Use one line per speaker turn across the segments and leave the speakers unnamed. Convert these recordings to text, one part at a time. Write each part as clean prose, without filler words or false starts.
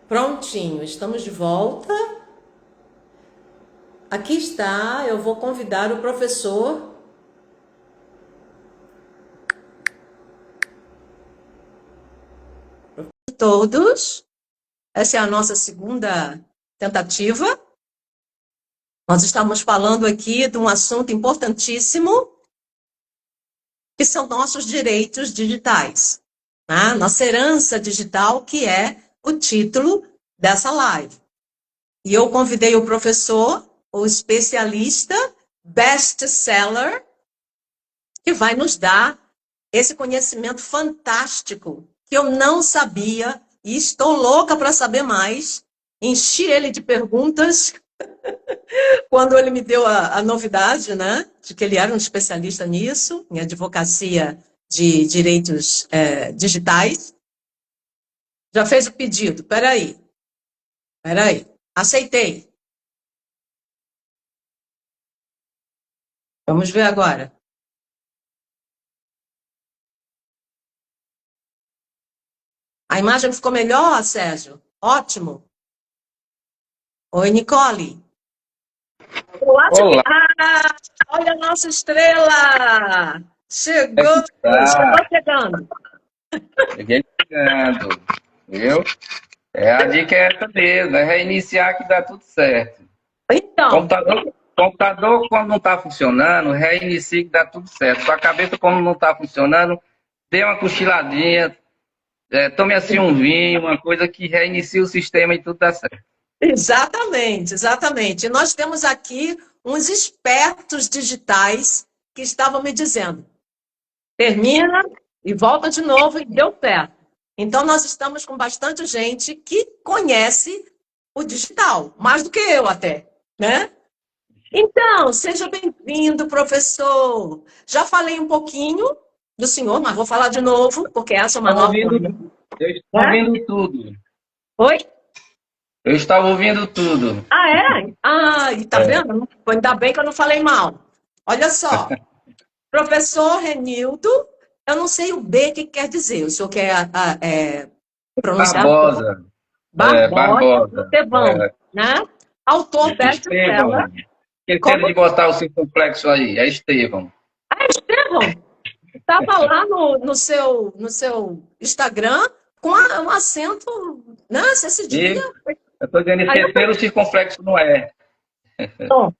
Prontinho, estamos de volta. Aqui está, eu vou convidar o professor. Todos. Essa é a nossa segunda tentativa. Nós estamos falando aqui de um assunto importantíssimo, que são nossos direitos digitais, tá? Nossa herança digital, que é o título dessa live. E eu convidei o professor, o especialista, best-seller, que vai nos dar esse conhecimento fantástico que eu não sabia e estou louca para saber mais. Enchi ele de perguntas quando ele me deu a novidade, né, de que ele era um especialista nisso, em advocacia de direitos digitais. Já fez o pedido? Peraí. Aceitei. Vamos ver agora. A imagem ficou melhor, Sérgio? Ótimo. Oi, Nicole. Eu acho que...
Olá,
Ah, olha a nossa estrela!
como é que
Chegou,
tá?
chegando.
Cheguei chegando, viu? A dica é essa mesmo, é reiniciar que dá tudo certo.
Então,
Computador quando não está funcionando, reinicie que dá tudo certo. Sua cabeça quando não está funcionando, dê uma cochiladinha, tome assim um vinho, uma coisa que reinicie o sistema e tudo dá certo.
exatamente, exatamente. E nós temos aqui uns espertos digitais que estavam me dizendo, termina e volta de novo e deu certo. Então, nós estamos com bastante gente que conhece o digital, mais do que eu até, né? Então, seja bem-vindo, professor. Já falei um pouquinho do senhor, mas vou falar de novo, porque essa é uma
Estava
nova
ouvindo,
manhã,
eu estava
né?
ouvindo tudo.
Oi?
Eu estava ouvindo tudo.
Ah, é? Ah, e tá
É,
vendo? Ainda bem que eu não falei mal. Olha só, professor Renildo, eu não sei o B que quer dizer. O senhor quer pronunciar
Barbosa,
Barbosa
Barbosa.
Estevão, né? Autor best-seller.
Estevão. Esqueceram
Como
de botar o circunflexo aí. É Estevão.
Estevão? Estava lá no seu Instagram com um acento, né? Você se
E
diga.
eu estou dizendo
Aí eu
esqueceram o circunflexo não é.
pergunto,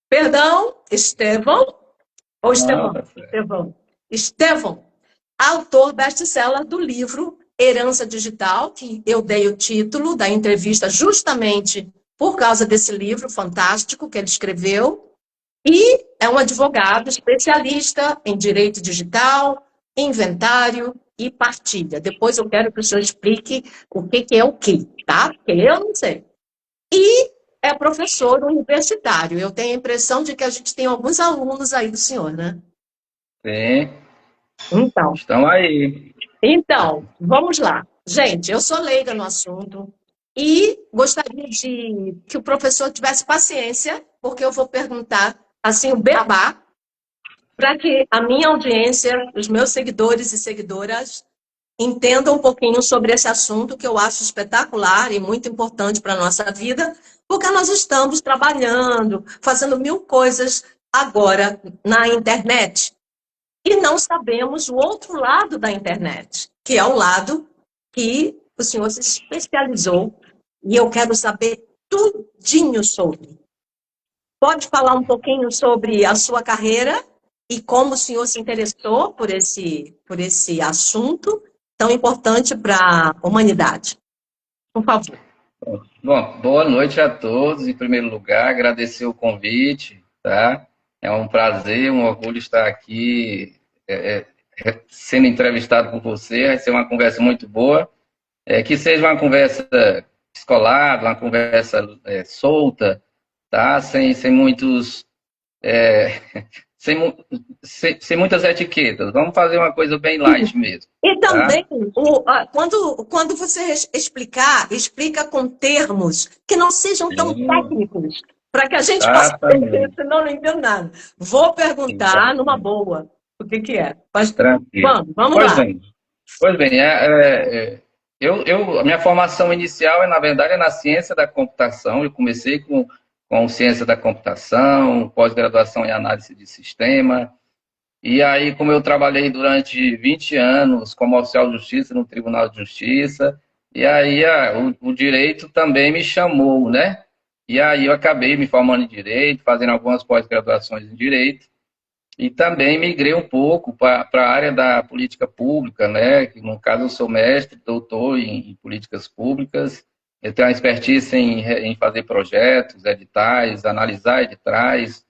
perdão, Estevão ou
Não,
Estevão?
tá certo.
Estevão. Estevão, autor best-seller do livro Herança Digital, que eu dei o título da entrevista justamente por causa desse livro fantástico que ele escreveu. E é um advogado especialista em direito digital, inventário e partilha. Depois eu quero que o senhor explique o que é o quê, tá? Porque eu não sei. E é professor universitário. Eu tenho a impressão de que a gente tem alguns alunos aí do senhor, né?
Sim,
Então,
estão aí.
vamos lá. Gente, eu sou leiga no assunto e gostaria de que o professor tivesse paciência, porque eu vou perguntar assim o beabá, para que a minha audiência, os meus seguidores e seguidoras, entendam um pouquinho sobre esse assunto que eu acho espetacular e muito importante para a nossa vida, porque nós estamos trabalhando, fazendo mil coisas agora na internet e não sabemos o outro lado da internet, que é o lado que o senhor se especializou e eu quero saber tudinho sobre. Pode falar um pouquinho sobre a sua carreira e como o senhor se interessou por esse assunto tão importante para a humanidade? Por favor.
Bom, boa noite a todos. Em primeiro lugar, agradecer o convite, tá? É um prazer, um orgulho estar aqui sendo entrevistado por você. Vai ser uma conversa muito boa. Que seja uma conversa descolada, uma conversa solta, tá? Sem muitos é, sem, sem muitas etiquetas. Vamos fazer uma coisa bem light mesmo,
E
tá?
também, quando você explicar, explica com termos que não sejam tão
Sim,
técnicos, para que a gente possa entender,
exatamente.
senão não entendo nada. Vou perguntar numa
Exatamente.
boa o que é. Mas
Tranquilo.
vamos
Pois
lá.
bem, pois bem, A minha formação inicial, na verdade, é na ciência da computação. Eu comecei com ciência da computação, pós-graduação em análise de sistema. E aí, como eu trabalhei durante 20 anos como oficial de justiça no Tribunal de Justiça, e aí o direito também me chamou, né? E aí eu acabei me formando em direito, fazendo algumas pós-graduações em direito. E também migrei um pouco para a área da política pública, né? Que, no caso, eu sou mestre, doutor em políticas públicas. Eu tenho uma expertise em fazer projetos, editais, analisar editais.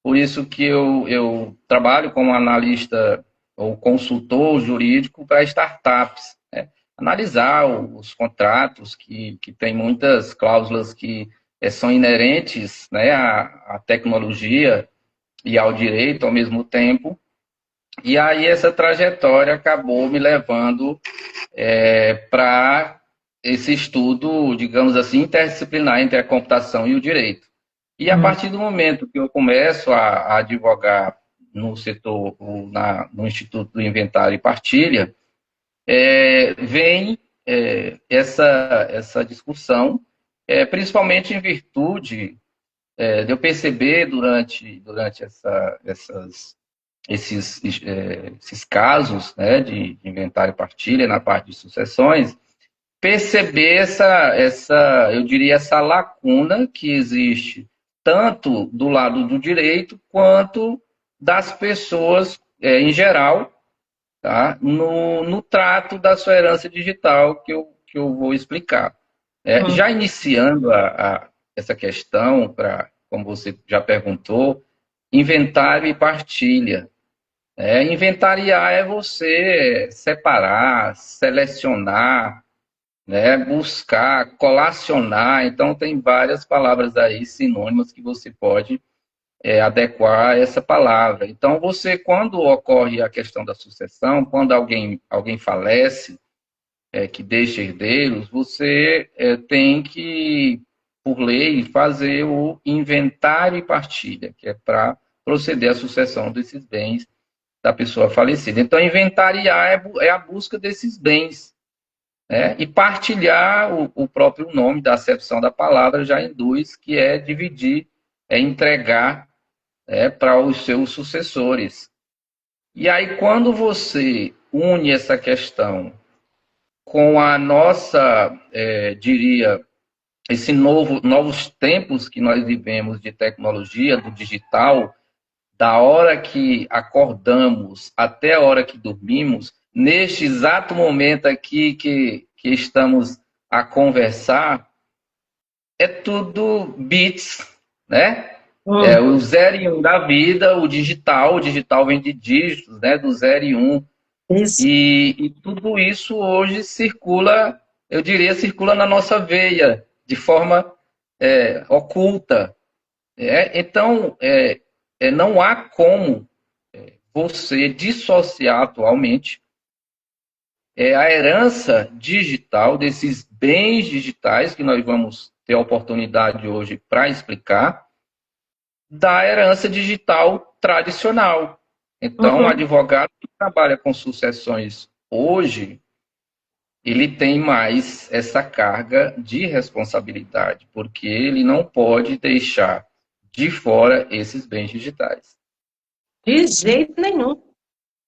Por isso que eu trabalho como analista ou consultor jurídico para startups, né? Analisar os contratos que têm muitas cláusulas que são inerentes, né, à tecnologia e ao direito ao mesmo tempo. E aí essa trajetória acabou me levando para esse estudo, digamos assim, interdisciplinar entre a computação e o direito. E a partir do momento que eu começo a advogar no setor, no Instituto do Inventário e Partilha, vem essa discussão, principalmente em virtude de eu perceber durante esses casos, né, de inventário e partilha na parte de sucessões, perceber eu diria, essa lacuna que existe tanto do lado do direito quanto das pessoas em geral, tá, no trato da sua herança digital que eu vou explicar. Já iniciando essa questão, como você já perguntou, inventário e partilha. Inventariar é você separar, selecionar, né, buscar, colacionar. Então, tem várias palavras aí, sinônimas, que você pode adequar a essa palavra. Então, quando ocorre a questão da sucessão, quando alguém falece, que deixa herdeiros, você tem que, por lei, fazer o inventário e partilha, que é para proceder à sucessão desses bens da pessoa falecida. Então, inventariar é a busca desses bens, né? E partilhar, o próprio nome da acepção da palavra já induz, que é dividir, é entregar para os seus sucessores. E aí, quando você une essa questão com a nossa, diria, novos tempos que nós vivemos de tecnologia, do digital, da hora que acordamos até a hora que dormimos, neste exato momento aqui que estamos a conversar, é tudo bits, né? O 0 e 1 da vida, o digital vem de dígitos, né? Do 0 e 1.
Isso.
E tudo isso hoje circula, eu diria, circula na nossa veia, de forma oculta. Então, não há como você dissociar atualmente a herança digital desses bens digitais que nós vamos ter a oportunidade hoje para explicar, da herança digital tradicional. Então, o advogado que trabalha com sucessões hoje, ele tem mais essa carga de responsabilidade, porque ele não pode deixar de fora esses bens digitais.
De jeito nenhum.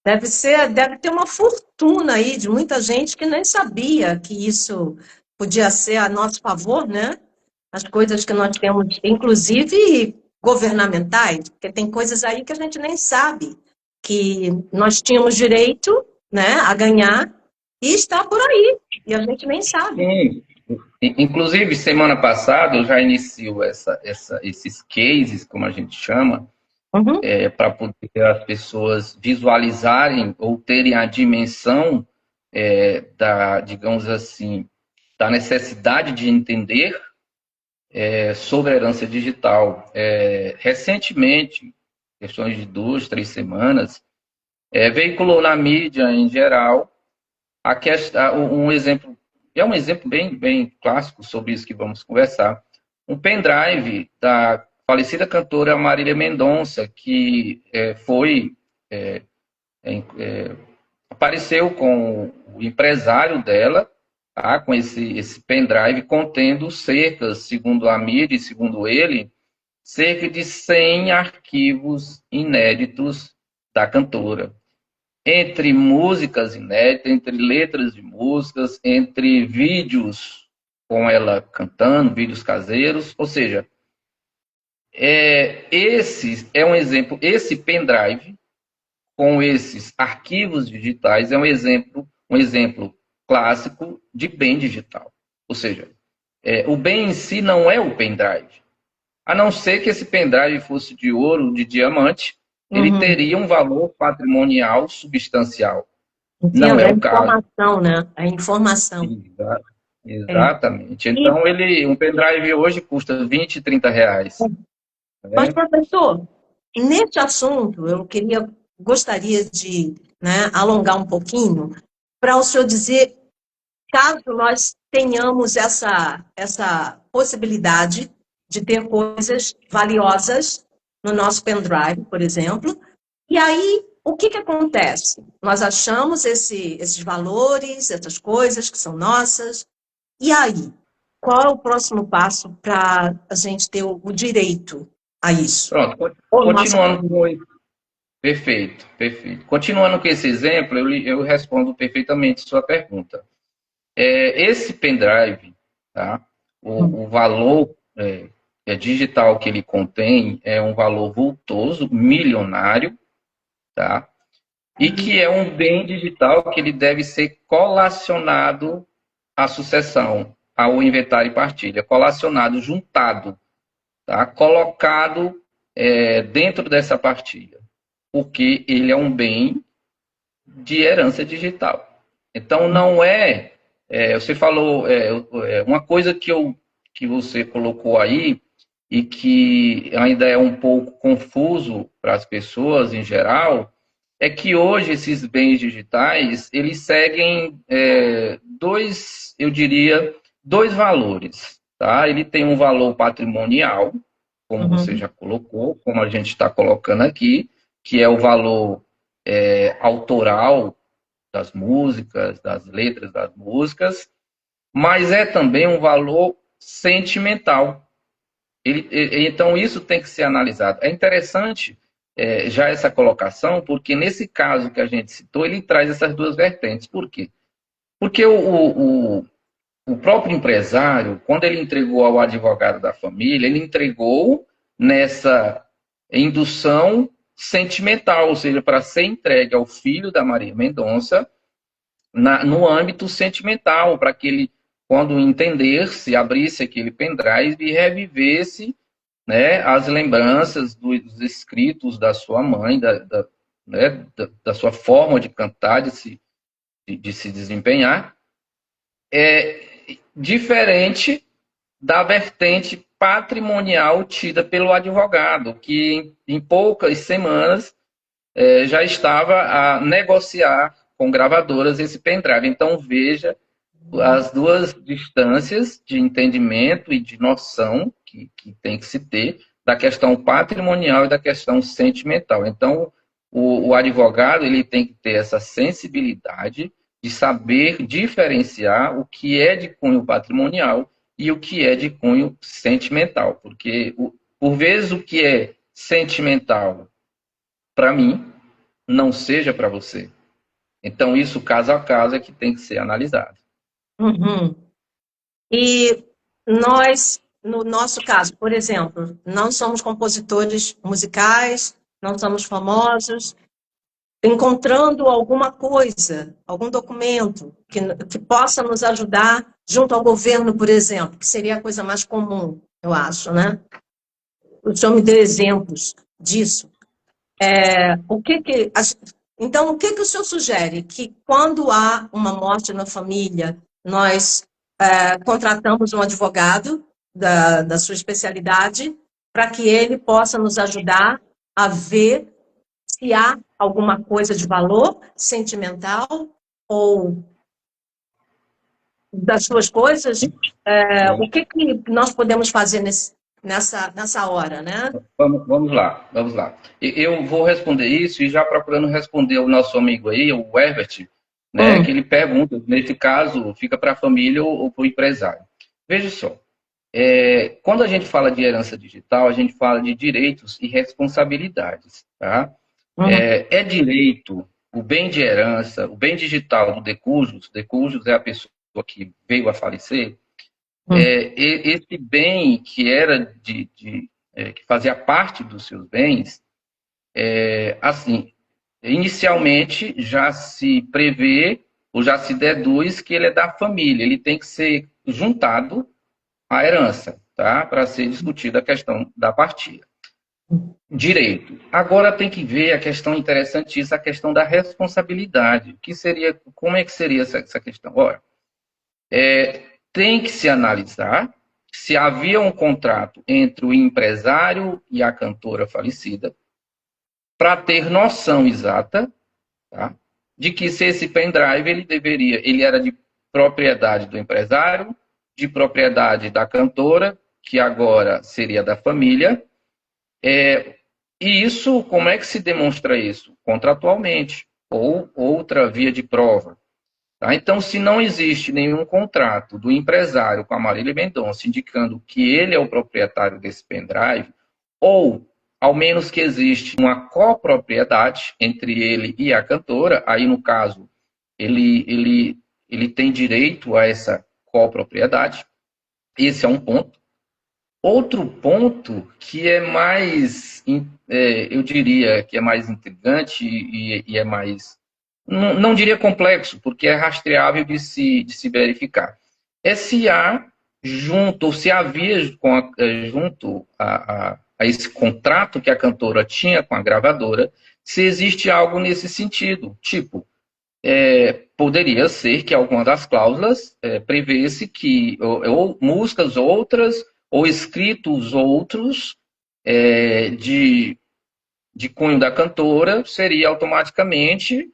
Deve ter uma fortuna aí de muita gente que nem sabia que isso podia ser a nosso favor, né? As coisas que nós temos, inclusive governamentais, porque tem coisas aí que a gente nem sabe que nós tínhamos direito, né, a ganhar e está por aí, e a gente nem sabe.
Sim. Inclusive, semana passada, eu já inicio esses cases, como a gente chama,
Uhum.
para poder as pessoas visualizarem ou terem a dimensão digamos assim, da necessidade de entender sobre a herança digital. Recentemente, questões de 2, 3 semanas, veiculou na mídia em geral um exemplo, é um exemplo bem clássico sobre isso que vamos conversar, um pendrive da falecida cantora Marília Mendonça, que apareceu com o empresário dela, tá? Com esse pendrive contendo cerca, segundo a mídia e segundo ele, cerca de 100 arquivos inéditos da cantora. Entre músicas inéditas, entre letras de músicas, entre vídeos com ela cantando, vídeos caseiros, ou seja, esse é um exemplo, esse pendrive com esses arquivos digitais é um exemplo clássico de bem digital. Ou seja, o bem em si não é o pendrive. A não ser que esse pendrive fosse de ouro, de diamante, ele teria um valor patrimonial substancial.
Entendo,
Não é
é
o caso.
informação, né? É informação. É.
Exatamente.
E,
Então, um pendrive hoje custa 20, 30 reais.
mas,
Né?
professor, neste assunto, gostaria de, né, alongar um pouquinho para o senhor dizer, caso nós tenhamos essa possibilidade de ter coisas valiosas no nosso pendrive, por exemplo, e aí o que acontece? Nós achamos esses valores, essas coisas que são nossas, e aí? Qual é o próximo passo para a gente ter o direito a isso?
Pronto,
Ou nossa
continuando
família?
com esse. Perfeito, perfeito. Continuando com esse exemplo, eu respondo perfeitamente sua pergunta. Esse pendrive, tá? O valor digital que ele contém é um valor vultoso, milionário, tá? E que é um bem digital que ele deve ser colacionado à sucessão, ao inventário e partilha, colacionado, juntado, tá? Colocado dentro dessa partilha, porque ele é um bem de herança digital. Então, não você falou, uma coisa que você colocou aí, e que ainda é um pouco confuso para as pessoas em geral, é que hoje esses bens digitais, eles seguem eu diria, dois valores. Tá? Ele tem um valor patrimonial, como você
Uhum.
já colocou, como a gente está colocando aqui, que é o valor autoral das músicas, das letras das músicas, mas é também um valor sentimental. Então, isso tem que ser analisado. É interessante já essa colocação, porque nesse caso que a gente citou, ele traz essas duas vertentes. Por quê? Porque o próprio empresário, quando ele entregou ao advogado da família, ele entregou nessa indução sentimental, ou seja, para ser entregue ao filho da Maria Mendonça no âmbito sentimental, para que ele, quando entendesse, abrisse aquele pendrive e revivesse, né, as lembranças dos escritos da sua mãe, né, da sua forma de cantar, de se desempenhar, diferente da vertente patrimonial tida pelo advogado, que em poucas semanas já estava a negociar com gravadoras esse pendrive. Então, veja as duas distâncias de entendimento e de noção que tem que se ter da questão patrimonial e da questão sentimental. Então, o advogado ele tem que ter essa sensibilidade de saber diferenciar o que é de cunho patrimonial e o que é de cunho sentimental, porque por vezes o que é sentimental para mim não seja para você. Então, isso caso a caso é que tem que ser analisado.
Uhum. E nós, no nosso caso, por exemplo, não somos compositores musicais, não somos famosos, encontrando alguma coisa, algum documento que possa nos ajudar junto ao governo, por exemplo, que seria a coisa mais comum, eu acho, né? O senhor me deu exemplos disso. O que que, então, o que que o senhor sugere? Que quando há uma morte na família, nós contratamos um advogado da sua especialidade para que ele possa nos ajudar a ver se há alguma coisa de valor sentimental ou das suas coisas, o que que nós podemos fazer nessa hora, né?
Vamos lá, vamos lá. Eu vou responder isso e já procurando responder o nosso amigo aí, o Herbert. né? Que ele pergunta, nesse caso, fica para a família ou para o empresário. Veja só, quando a gente fala de herança digital, a gente fala de direitos e responsabilidades, tá? É direito, o bem de herança, o bem digital do decujus é a pessoa que veio a falecer, esse bem que era que fazia parte dos seus bens, assim, inicialmente já se prevê ou já se deduz que ele é da família, ele tem que ser juntado à herança, tá? Para ser discutida a questão da partilha. Direito. Agora tem que ver a questão interessantíssima, a questão da responsabilidade. Como é que seria essa questão? Ora, tem que se analisar se havia um contrato entre o empresário e a cantora falecida, para ter noção exata, tá, de que se esse pendrive ele era de propriedade do empresário, de propriedade da cantora, que agora seria da família. E isso, como é que se demonstra isso? Contratualmente, ou outra via de prova. Tá? Então, se não existe nenhum contrato do empresário com a Marília Mendonça indicando que ele é o proprietário desse pendrive, ou ao menos que existe uma copropriedade entre ele e a cantora, aí no caso ele tem direito a essa copropriedade. Esse é um ponto. Outro ponto que é mais, eu diria que é mais intrigante e é mais, não diria complexo, porque é rastreável de se verificar. É se há junto, ou se havia junto a esse contrato que a cantora tinha com a gravadora, se existe algo nesse sentido. Tipo, poderia ser que alguma das cláusulas prevesse que ou músicas outras ou escritos outros de cunho da cantora seria automaticamente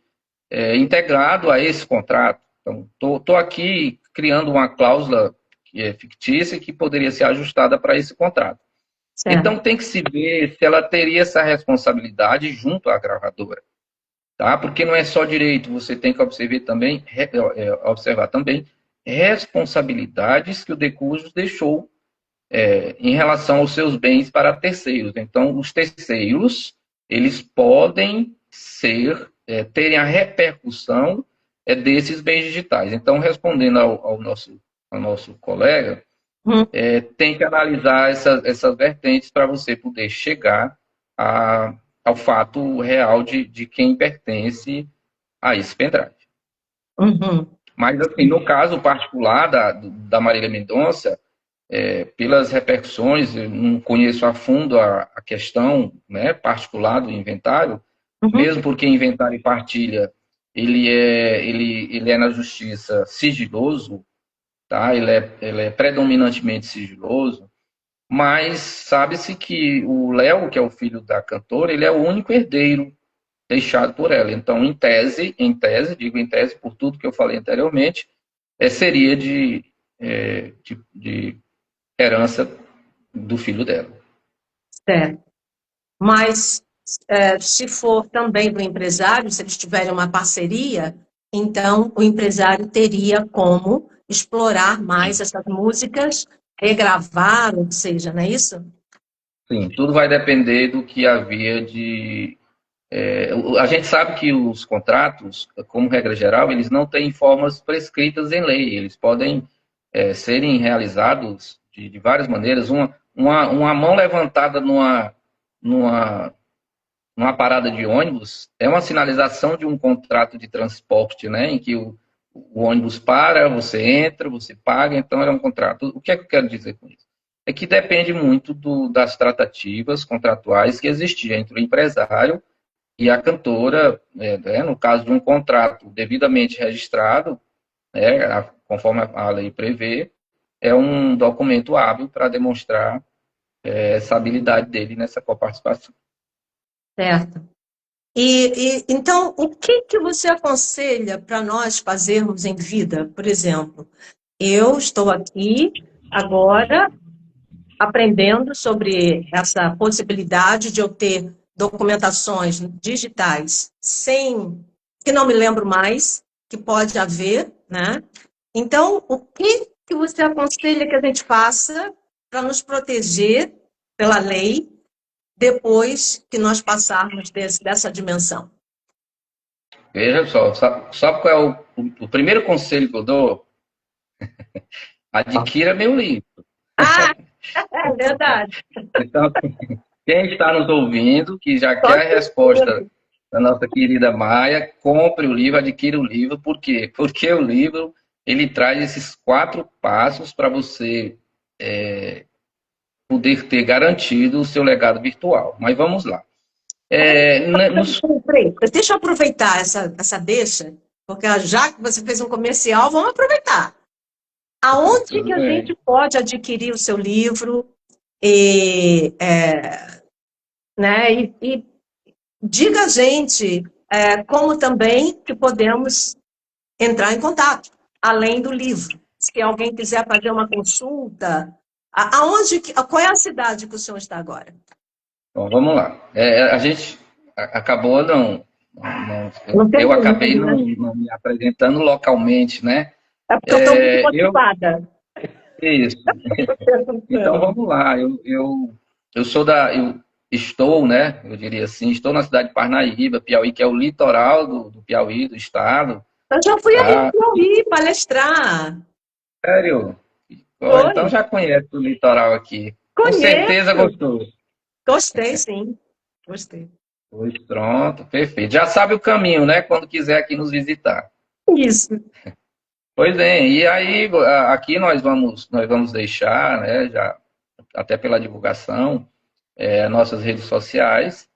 integrado a esse contrato. Então, estou aqui criando uma cláusula que é fictícia e que poderia ser ajustada para esse contrato. Certo. Então, tem que se ver se ela teria essa responsabilidade junto à gravadora. Tá? Porque não é só direito, você tem que observar também responsabilidades que o decujus deixou em relação aos seus bens para terceiros. Então, os terceiros, eles podem terem a repercussão desses bens digitais. Então, respondendo ao nosso colega, tem que analisar essas vertentes para você poder chegar ao fato real de quem pertence a esse pendrive. Mas, assim, no caso particular da Marília Mendonça, pelas repercussões, eu não conheço a fundo a questão, né, particular do inventário, mesmo porque inventário e partilha, ele é na justiça sigiloso, tá? Ele é predominantemente sigiloso, mas sabe-se que o Léo, que é o filho da cantora, ele é o único herdeiro deixado por ela. Então, em tese, por tudo que eu falei anteriormente, seria de herança do filho dela.
Certo. Mas, se for também do empresário, se eles tiverem uma parceria, então o empresário teria como explorar mais essas músicas, regravar, ou seja, não é isso?
Sim, tudo vai depender do que havia de... a gente sabe que os contratos, como regra geral, eles não têm formas prescritas em lei. Eles podem serem realizados de várias maneiras. Uma mão levantada numa parada de ônibus é uma sinalização de um contrato de transporte, né, em que o ônibus para, você entra, você paga, então é um contrato. O que é que eu quero dizer com isso? É que depende muito das tratativas contratuais que existiam entre o empresário e a cantora, no caso de um contrato devidamente registrado, conforme a lei prevê, é um documento hábil para demonstrar essa habilidade dele nessa coparticipação.
Certo. Então, o que você aconselha para nós fazermos em vida? Por exemplo, eu estou aqui agora aprendendo sobre essa possibilidade de eu ter documentações digitais que não me lembro mais, que pode haver, né? Então, o que você aconselha que a gente faça para nos proteger pela lei depois que nós passarmos dessa dimensão?
Veja só, sabe qual é o primeiro conselho que eu dou? Adquira meu livro.
Ah, é verdade.
Então, quem está nos ouvindo, que já
Com
quer a resposta
certeza.
da nossa querida Maia, compre o livro, adquira o livro. Por quê? Porque o livro, ele traz esses 4 passos para você poder ter garantido o seu legado virtual. Mas vamos lá. Nos...
Peraí, deixa eu aproveitar essa deixa, porque já que você fez um comercial, vamos aproveitar. Aonde
Tudo
que a
bem.
gente pode adquirir o seu livro e, né, e diga a gente como também que podemos entrar em contato, além do livro. Se alguém quiser fazer uma consulta, qual é a cidade que o senhor está agora?
Então, vamos lá. A gente acabou
Não
eu
perguntei,
acabei
né?
não me apresentando localmente, né?
É porque eu estou muito
Eu
motivada.
isso. Então
Perguntando.
vamos lá. Eu estou, né? Eu diria assim, estou na cidade de Parnaíba, Piauí, que é o litoral do Piauí, do estado.
Eu já fui aí
Tá?
para ouvir palestrar.
Sério? Ó, então
Foi.
já conhece o litoral aqui. Com certeza
Conheço.
gostou.
Gostei, sim. Gostei.
Pois pronto, perfeito. Já sabe o caminho, né? Quando quiser aqui nos visitar.
Isso.
Pois bem, e aí aqui nós vamos deixar, né? Já até pela divulgação, nossas redes sociais.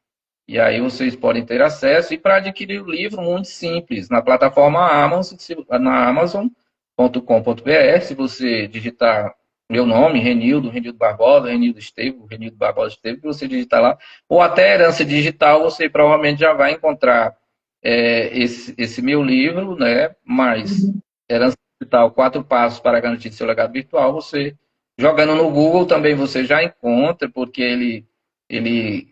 E aí vocês podem ter acesso. E para adquirir o livro, muito simples, na plataforma Amazon, na Amazon.com.br, se você digitar meu nome, Renildo Barbosa, Renildo Barbosa Estevo, que você digitar lá, ou até Herança Digital, você provavelmente já vai encontrar esse meu livro, né? Mas Herança Digital, 4 passos para garantir seu legado virtual, você jogando no Google também você já encontra, porque ele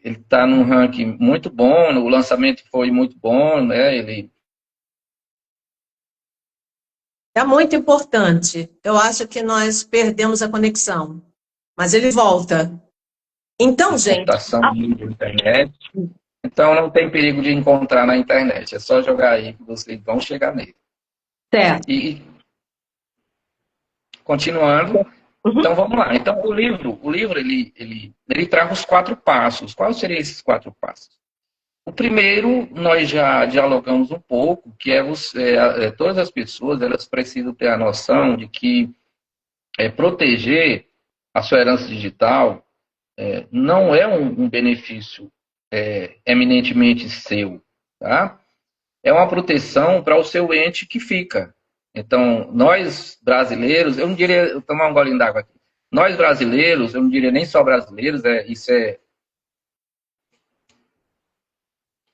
está num ranking muito bom, o lançamento foi muito bom, né?
É muito importante. Eu acho que nós perdemos a conexão, mas ele volta. Então, gente,
Computação na internet, então não tem perigo de encontrar na internet, é só jogar aí que vocês vão chegar nele.
certo.
E continuando,
Uhum.
então vamos lá. Então o livro ele traz os 4 passos. Quais seriam esses 4 passos? O primeiro, nós já dialogamos um pouco, que todas as pessoas elas precisam ter a noção de que proteger a sua herança digital não é um benefício eminentemente seu, tá? É uma proteção para o seu ente que fica. Então, nós brasileiros, eu não diria, vou tomar um golinho d'água aqui. Nós brasileiros, eu não diria nem só brasileiros,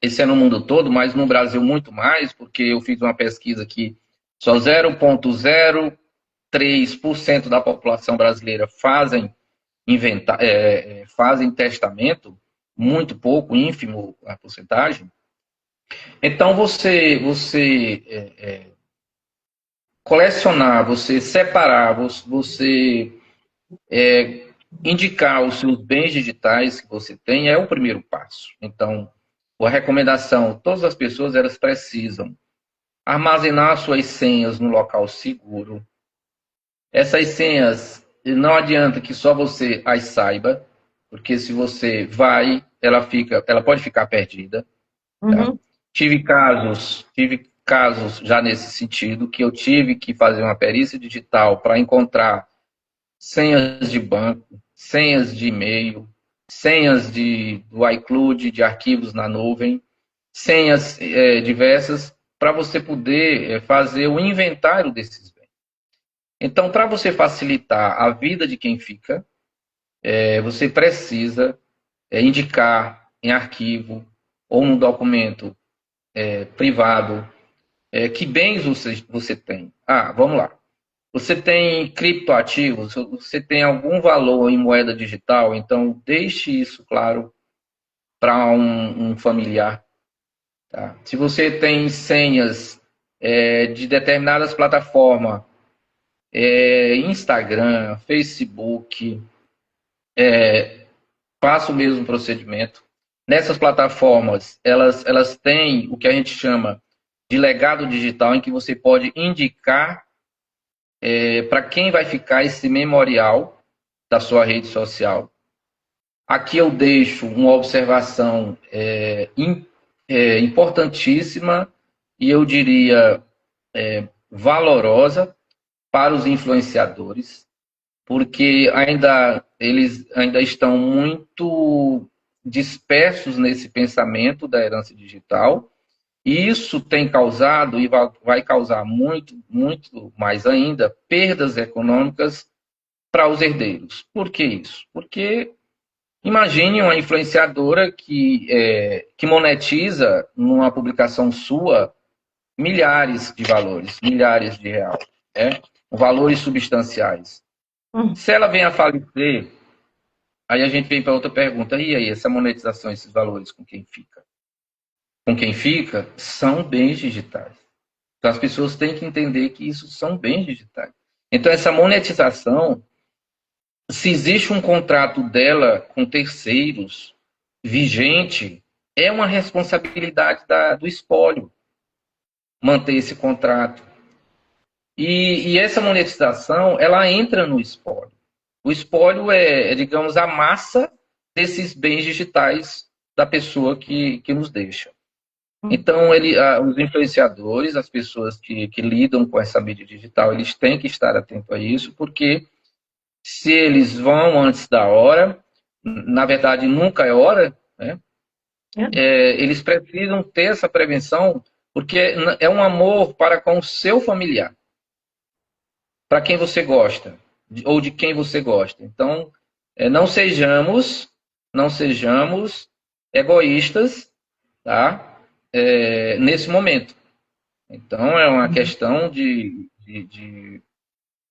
isso é no mundo todo, mas no Brasil muito mais, porque eu fiz uma pesquisa que só 0,03% da população brasileira fazem testamento, muito pouco, ínfimo a porcentagem. Então, você colecionar, você separar, você indicar os seus bens digitais que você tem é o primeiro passo. Então, a recomendação, todas as pessoas elas precisam armazenar suas senhas no local seguro. Essas senhas, não adianta que só você as saiba, porque se você ela pode ficar perdida. Tá?
Uhum.
Tive casos já nesse sentido, que eu tive que fazer uma perícia digital para encontrar senhas de banco, senhas de e-mail, senhas do iCloud, de arquivos na nuvem, senhas diversas, para você poder fazer o inventário desses bens. Então, para você facilitar a vida de quem fica, você precisa indicar em arquivo ou num documento privado que bens você tem. Vamos lá. Você tem criptoativos, você tem algum valor em moeda digital, então deixe isso claro para um familiar. Tá? Se você tem senhas de determinadas plataformas, Instagram, Facebook, faço o mesmo procedimento. Nessas plataformas, elas têm o que a gente chama de legado digital, em que você pode indicar para quem vai ficar esse memorial da sua rede social. Aqui eu deixo uma observação importantíssima e eu diria valorosa para os influenciadores, porque eles ainda estão muito dispersos nesse pensamento da herança digital, e isso tem causado e vai causar muito, muito mais ainda perdas econômicas para os herdeiros. Por que isso? Porque imagine uma influenciadora que monetiza numa publicação sua milhares de valores, milhares de reais, valores substanciais. Se ela vem a falecer, aí a gente vem para outra pergunta. E aí, essa monetização, esses valores, com quem fica? Com quem fica são bens digitais. Então as pessoas têm que entender que isso são bens digitais. Então essa monetização, se existe um contrato dela com terceiros vigente, é uma responsabilidade do espólio manter esse contrato. E essa monetização, ela entra no espólio. O espólio digamos, a massa desses bens digitais da pessoa que nos deixa. Então, os influenciadores, as pessoas que lidam com essa mídia digital, eles têm que estar atentos a isso, porque se eles vão antes da hora, na verdade nunca é hora, né? Eles precisam ter essa prevenção, porque é um amor para com o seu familiar, para quem você gosta, ou de quem você gosta. Então, não sejamos egoístas, tá? Nesse momento. Então, é uma questão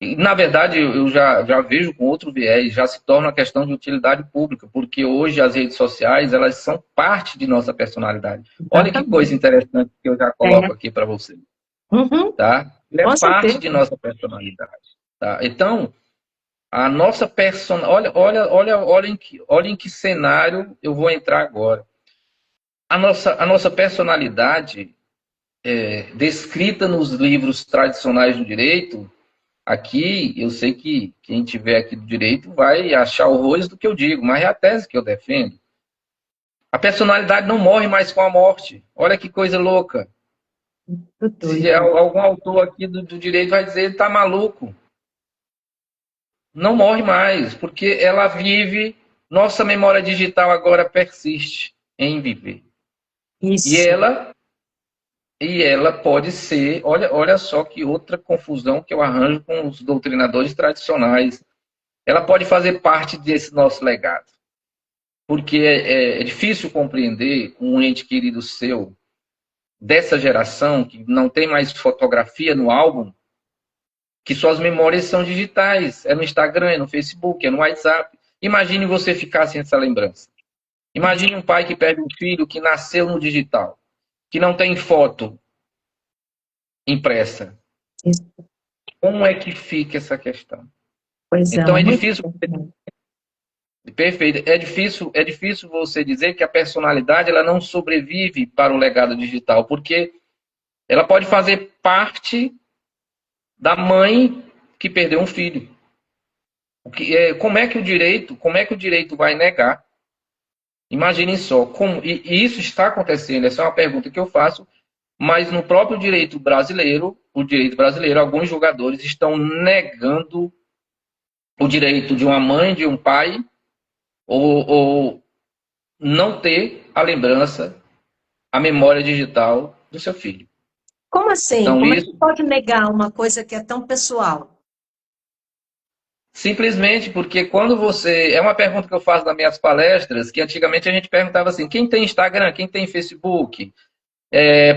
E, na verdade, eu já vejo com outro viés, já se torna uma questão de utilidade pública, porque hoje as redes sociais, elas são parte de nossa personalidade. Olha que coisa interessante que eu já coloco aqui para você. Tá? Ele é parte de nossa personalidade. Tá? Então, a nossa personalidade... Olha em que cenário eu vou entrar agora. A nossa personalidade, descrita nos livros tradicionais do direito, aqui, eu sei que quem tiver aqui do direito vai achar horrores do que eu digo, mas é a tese que eu defendo. A personalidade não morre mais com a morte. Olha que coisa louca. Se algum autor aqui do direito vai dizer, ele está maluco. Não morre mais, porque ela vive, nossa memória digital agora persiste em viver. Isso. E ela pode ser, olha só que outra confusão que eu arranjo com os doutrinadores tradicionais. Ela pode fazer parte desse nosso legado. Porque é difícil compreender um ente querido seu, dessa geração, que não tem mais fotografia no álbum, que suas memórias são digitais. É no Instagram, é no Facebook, é no WhatsApp. Imagine você ficar sem essa lembrança. Imagine um pai que perde um filho que nasceu no digital, que não tem foto impressa. Como é que fica essa questão? Então é difícil. Perfeito. É difícil você dizer que a personalidade ela não sobrevive para o legado digital, porque ela pode fazer parte da mãe que perdeu um filho. Como é que o direito vai negar? Imaginem só, e isso está acontecendo, essa é uma pergunta que eu faço, mas no próprio direito brasileiro, alguns julgadores estão negando o direito de uma mãe, de um pai, ou não ter a lembrança, a memória digital do seu filho.
Como assim? Então, como é que pode negar uma coisa que é tão pessoal?
Simplesmente porque quando você... É uma pergunta que eu faço nas minhas palestras, que antigamente a gente perguntava assim, quem tem Instagram, quem tem Facebook?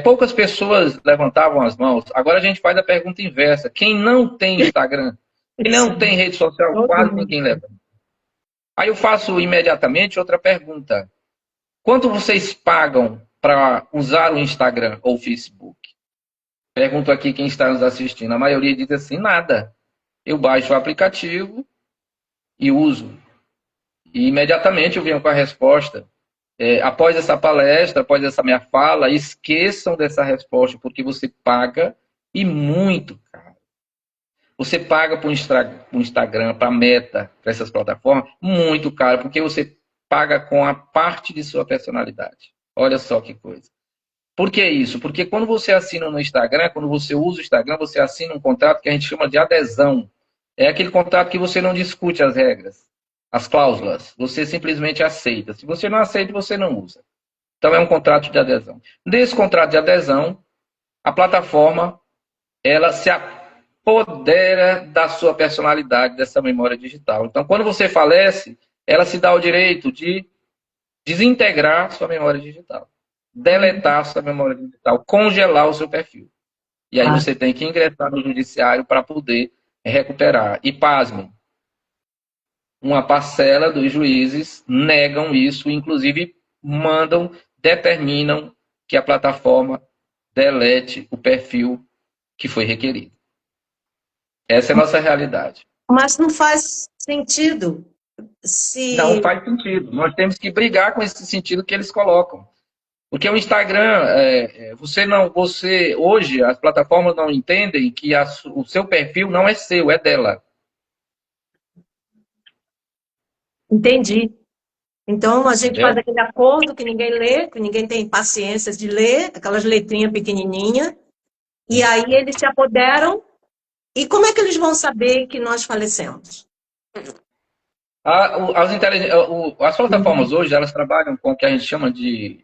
Poucas pessoas levantavam as mãos. Agora a gente faz a pergunta inversa. Quem não tem Instagram? Quem não tem rede social? Quase ninguém levanta. Aí eu faço imediatamente outra pergunta. Quanto vocês pagam para usar o Instagram ou o Facebook? Pergunto aqui quem está nos assistindo. A maioria diz assim, nada. Eu baixo o aplicativo e uso. E imediatamente eu venho com a resposta. Após essa palestra, após essa minha fala, esqueçam dessa resposta, porque você paga e muito, cara. Você paga para o Instagram, para a Meta, para essas plataformas, muito caro, porque você paga com a parte de sua personalidade. Olha só que coisa. Por que isso? Porque quando você assina no Instagram, quando você usa o Instagram, você assina um contrato que a gente chama de adesão. É aquele contrato que você não discute as regras, as cláusulas. Você simplesmente aceita. Se você não aceita, você não usa. Então é um contrato de adesão. Nesse contrato de adesão, a plataforma ela se apodera da sua personalidade, dessa memória digital. Então, quando você falece, ela se dá o direito de desintegrar sua memória digital, deletar sua memória digital, congelar o seu perfil. E aí você tem que ingressar no judiciário para poder recuperar. E pasmem, uma parcela dos juízes negam isso, inclusive mandam, determinam que a plataforma delete o perfil que foi requerido. Essa é a nossa realidade.
Mas não faz sentido
Não
se...
faz sentido. Nós temos que brigar com esse sentido que eles colocam. Porque o Instagram, hoje, as plataformas não entendem que o seu perfil não é seu, é dela.
Entendi. Então, a gente faz
Entendeu?
aquele acordo que ninguém lê, que ninguém tem paciência de ler, aquelas letrinhas pequenininhas, e aí eles se apoderam. E como é que eles vão saber que nós falecemos?
As plataformas hoje, elas trabalham com o que a gente chama de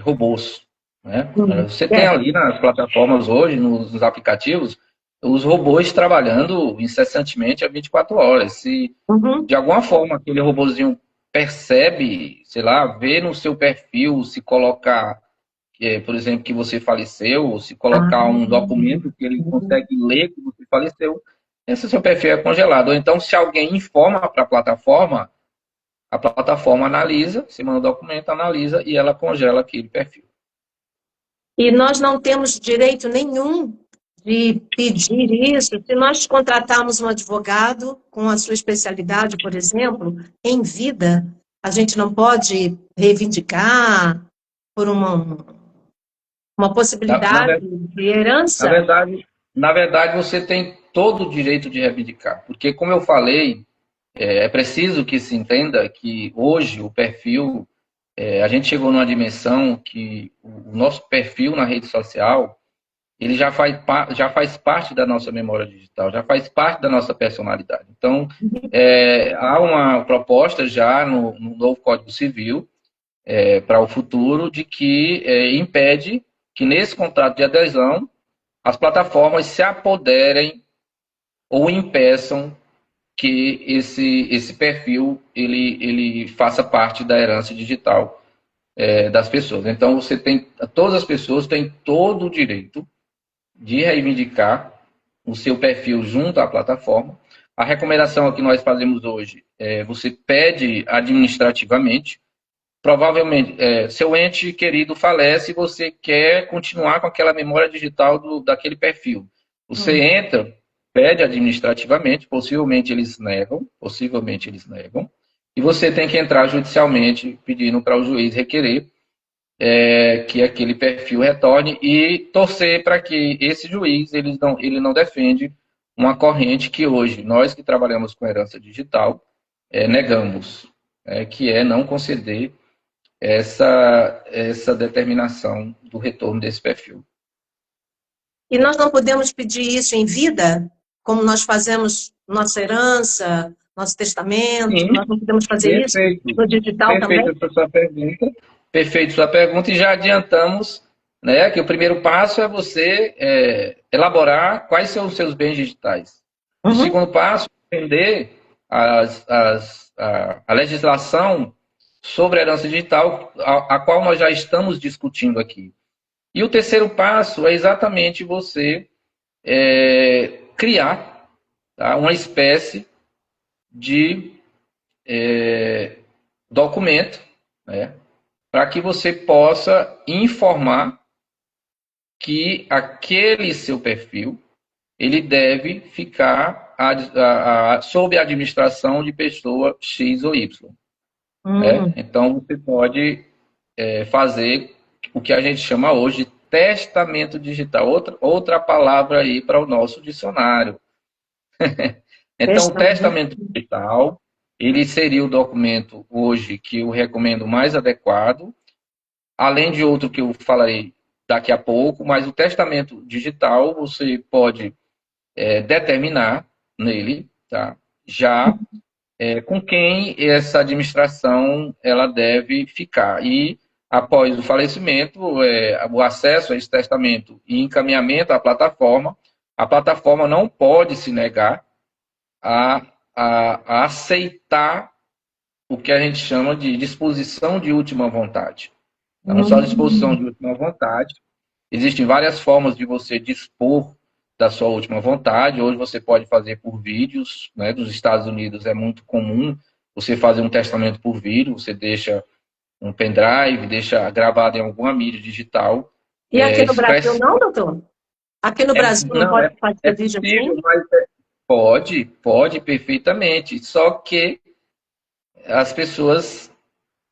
robôs. Né? Você tem
É.
ali nas plataformas hoje, nos aplicativos, os robôs trabalhando incessantemente a 24 horas. Se
Uhum.
de alguma forma aquele robozinho percebe, sei lá, vê no seu perfil, se colocar, por exemplo, que você faleceu, ou se
Ah,
colocar um documento que ele consegue ler que você faleceu, esse seu perfil é congelado. Ou então, se alguém informa para a plataforma analisa, se manda o documento, analisa e ela congela aquele perfil.
e nós não temos direito nenhum de pedir isso. Se nós contratarmos um advogado com a sua especialidade, por exemplo, em vida, a gente não pode reivindicar por uma
Na, na,
possibilidade
ver-
de
na
herança.
verdade, na verdade, você tem todo o direito de reivindicar, porque, como eu falei, é preciso que se entenda que hoje o perfil, a gente chegou numa dimensão que o nosso perfil na rede social, ele já faz parte da nossa memória digital, já faz parte da nossa personalidade. Então, há uma proposta já no novo Código Civil, para o futuro, de que impede que nesse contrato de adesão as plataformas se apoderem ou impeçam que esse perfil ele faça parte da herança digital das pessoas. Então, todas as pessoas têm todo o direito de reivindicar o seu perfil junto à plataforma. A recomendação que nós fazemos hoje é você pede administrativamente. Provavelmente, seu ente querido falece e você quer continuar com aquela memória digital daquele perfil. Você entra, pede administrativamente, possivelmente eles negam, e você tem que entrar judicialmente pedindo para o juiz requerer que aquele perfil retorne e torcer para que esse juiz ele não defende uma corrente que hoje nós que trabalhamos com herança digital negamos, que é não conceder essa determinação do retorno desse perfil.
E nós não podemos pedir isso em vida, como nós fazemos nossa herança, nosso testamento,
Sim,
nós não podemos fazer isso
perfeito.
no digital
Perfeito
também?
essa sua pergunta. Perfeito sua pergunta, e já adiantamos, né, que o primeiro passo é você elaborar quais são os seus bens digitais. O
Uhum.
segundo passo é entender a legislação sobre a herança digital, a qual nós já estamos discutindo aqui. E o terceiro passo é exatamente você criar, tá, uma espécie de documento, né, para que você possa informar que aquele seu perfil ele deve ficar sob a administração de pessoa X ou Y. Né?
Hum,
Então, você pode fazer o que a gente chama hoje de testamento digital. Outra palavra aí para o nosso dicionário. Então, o
testamento.
testamento digital, ele seria o documento hoje que eu recomendo mais adequado, além de outro que eu falarei daqui a pouco, mas o testamento digital você pode determinar nele, tá? Já com quem essa administração ela deve ficar. E após o falecimento, o acesso a esse testamento e encaminhamento à plataforma, a plataforma não pode se negar a, a aceitar o que a gente chama de disposição de última vontade. Não só disposição
Hum.
de última vontade, existem várias formas de você dispor da sua última vontade. Hoje você pode fazer por vídeos, né? Dos Estados Unidos é muito comum você fazer um testamento por vídeo, você deixa um pendrive, deixa gravado em alguma mídia digital.
E aqui no Brasil
Express...
não, doutor? Aqui no Brasil não
Não,
pode
é
fazer vídeo
possível,
assim?
mas pode perfeitamente. Só que as pessoas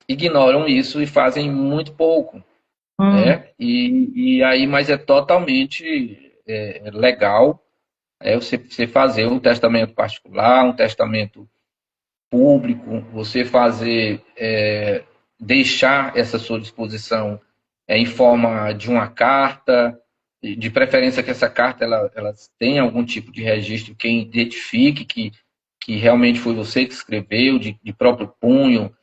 ignoram isso e fazem muito pouco.
Hum.
Né? E aí, mas é totalmente legal você fazer um testamento particular, um testamento público, você fazer, deixar essa sua disposição em forma de uma carta, de preferência que essa carta ela tenha algum tipo de registro, quem identifique que realmente foi você que escreveu, de próprio punho,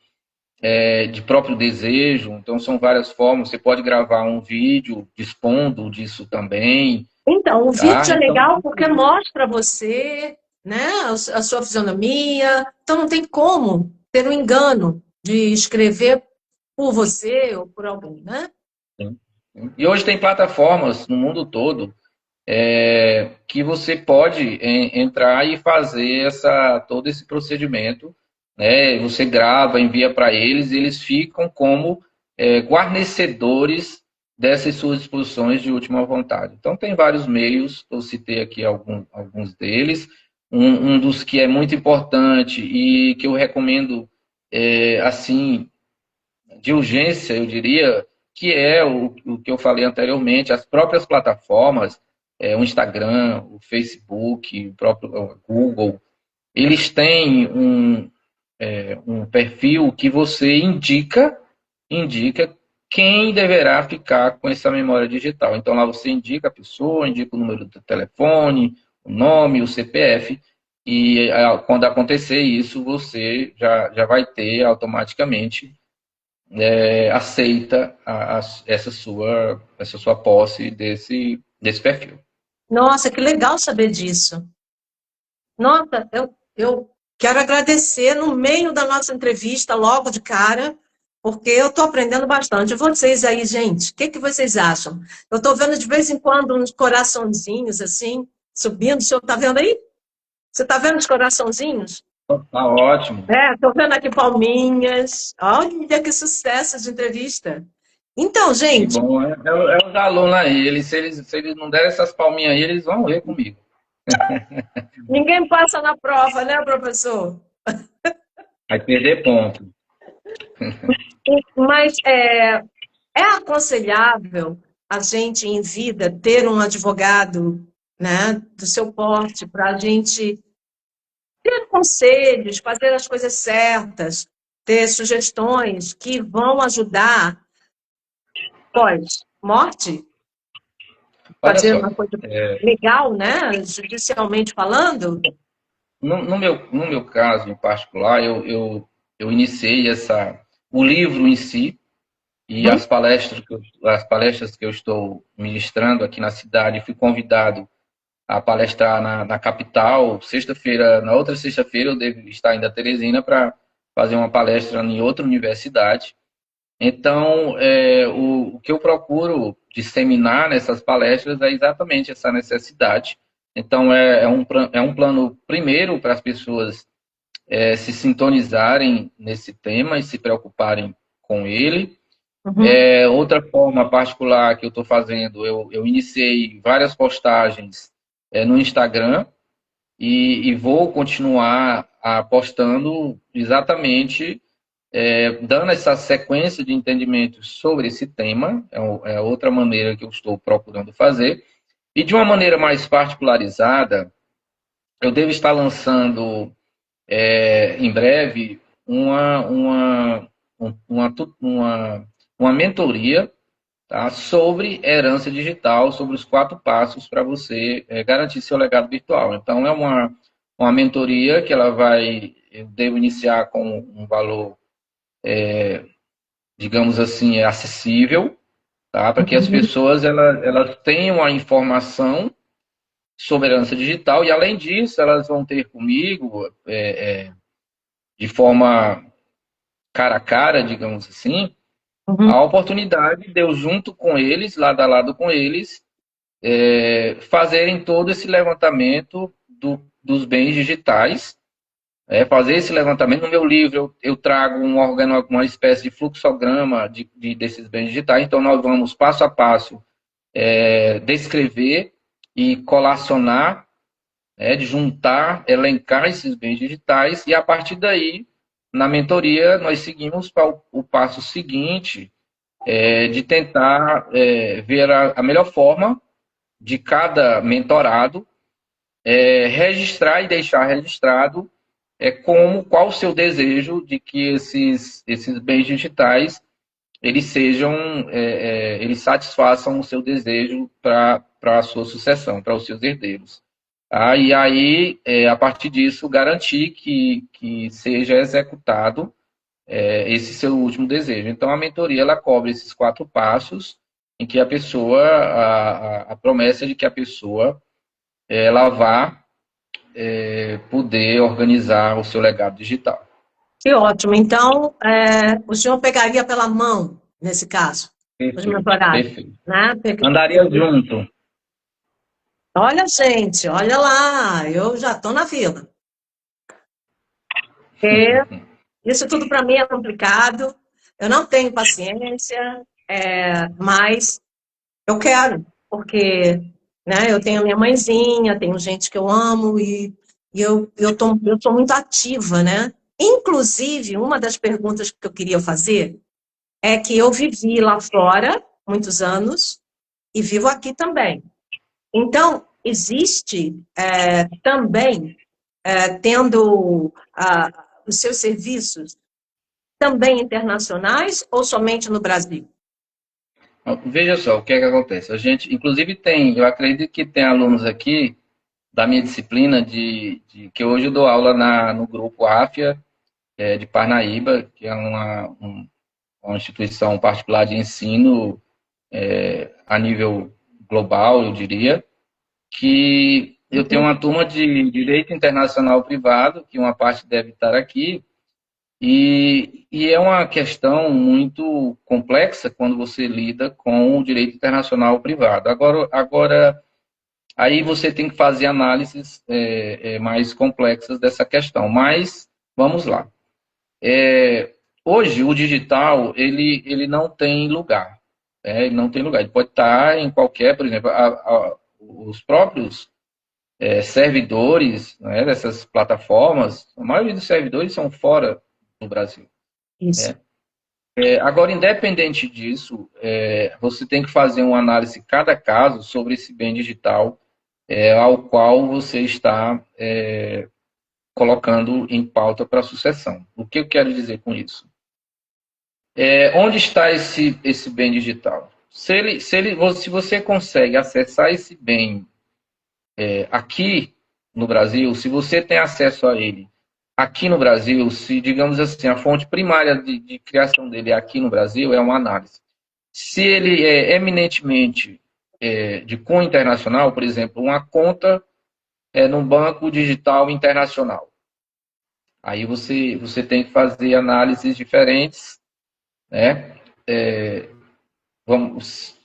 de próprio desejo. Então, são várias formas. Você pode gravar um vídeo dispondo disso também,
Então, o vídeo
tá?
é
Então,
legal porque mostra você, né, a sua fisionomia. Então, não tem como ter um engano de escrever por você ou por alguém, né?
sim. E hoje tem plataformas no mundo todo que você pode entrar e fazer todo esse procedimento, né? Você grava, envia para eles, e eles ficam como guarnecedores dessas suas disposições de última vontade. Então, tem vários meios, eu citei aqui alguns deles. Um dos que é muito importante e que eu recomendo, assim, de urgência, eu diria, que é o que eu falei anteriormente, as próprias plataformas, o Instagram, o Facebook, o próprio Google, eles têm um perfil que você indica quem deverá ficar com essa memória digital. Então lá você indica a pessoa, indica o número do telefone, o nome, o CPF, e quando acontecer isso, você já vai ter automaticamente aceita essa sua posse desse perfil.
Nossa, que legal saber disso. Nossa, eu quero agradecer no meio da nossa entrevista, logo de cara, porque eu estou aprendendo bastante. E vocês aí, gente, o que que vocês acham? Eu estou vendo de vez em quando uns coraçãozinhos assim, subindo. O senhor está vendo aí? Você está vendo os coraçãozinhos?
Tá ótimo.
Estou vendo aqui palminhas. Olha que sucesso de entrevista. Então,
Que
gente,
bom. É os alunos aí. Se eles não derem essas palminhas aí, eles vão ler comigo.
ninguém passa na prova, né, professor?
Vai perder ponto.
Mas é aconselhável a gente, em vida, ter um advogado, né, do seu porte, para a gente ter conselhos, fazer as coisas certas, ter sugestões que vão ajudar pós-morte,
Olha
fazer
só,
uma coisa legal, né, judicialmente falando.
no meu caso em particular, eu iniciei o livro em si e
Hum?
as palestras que eu estou ministrando aqui na cidade, fui convidado a palestrar na capital. Na outra sexta-feira, eu devo estar indo a Teresina para fazer uma palestra em outra universidade. Então, o que eu procuro disseminar nessas palestras é exatamente essa necessidade. Então, é um plano, primeiro, para as pessoas se sintonizarem nesse tema e se preocuparem com ele.
Uhum.
Outra forma particular que eu estou fazendo, eu iniciei várias postagens no Instagram e vou continuar postando exatamente, dando essa sequência de entendimentos sobre esse tema, é outra maneira que eu estou procurando fazer. E de uma maneira mais particularizada, eu devo estar lançando em breve uma mentoria, tá, sobre herança digital, sobre os 4 passos para você garantir seu legado virtual. Então, é uma mentoria que eu devo iniciar com um valor, digamos assim, acessível, tá, para que as
Uhum.
pessoas elas tenham a informação sobre herança digital e, além disso, elas vão ter comigo, de forma cara a cara, digamos assim, a
Uhum.
oportunidade de eu, junto com eles, lado a lado com eles, fazerem todo esse levantamento dos bens digitais, fazer esse levantamento. No meu livro, eu trago uma espécie de fluxograma desses bens digitais, então nós vamos passo a passo descrever e colacionar, de juntar, elencar esses bens digitais, e a partir daí, na mentoria, nós seguimos para o passo seguinte, de tentar ver a melhor forma de cada mentorado registrar e deixar registrado qual o seu desejo de que esses bens digitais eles satisfaçam o seu desejo para a sua sucessão, para os seus herdeiros. E aí, a partir disso, garantir que seja executado esse seu último desejo. Então, a mentoria ela cobre esses 4 passos em que a promessa de que a pessoa ela vá poder organizar o seu legado digital.
Que ótimo. Então, o senhor pegaria pela mão, nesse caso, os
Perfeito,
mentorados,
perfeito.
né?
Andaria junto.
Olha, gente, olha lá, eu já estou na fila. É, isso tudo para mim é complicado, eu não tenho paciência, mas eu quero, porque, né, eu tenho a minha mãezinha, tenho gente que eu amo e eu sou muito ativa, né? Inclusive, uma das perguntas que eu queria fazer é que eu vivi lá fora muitos anos e vivo aqui também. Então, existe também, tendo os seus serviços também internacionais ou somente no Brasil?
Veja só o que é que acontece. A gente, inclusive, eu acredito que tem alunos aqui da minha disciplina que hoje eu dou aula no grupo AFIA, de Parnaíba, que é uma instituição particular de ensino a nível global, eu diria, que eu tenho uma turma de direito internacional privado, que uma parte deve estar aqui, e é uma questão muito complexa quando você lida com o direito internacional privado. Agora aí você tem que fazer análises mais complexas dessa questão. Mas vamos lá. Hoje o digital ele não tem lugar. Ele não tem lugar. Ele pode estar em qualquer, por exemplo, os próprios servidores, né, dessas plataformas. A maioria dos servidores são fora do Brasil.
Isso.
Agora, independente disso, você tem que fazer uma análise de cada caso sobre esse bem digital ao qual você está colocando em pauta para a sucessão. O que eu quero dizer com isso? Onde está esse bem digital? Se você consegue acessar esse bem aqui no Brasil, se você tem acesso a ele aqui no Brasil, se, digamos assim, a fonte primária de criação dele aqui no Brasil é uma análise. Se ele é eminentemente de cunho internacional, por exemplo, uma conta num banco digital internacional, aí você tem que fazer análises diferentes, né? Vamos,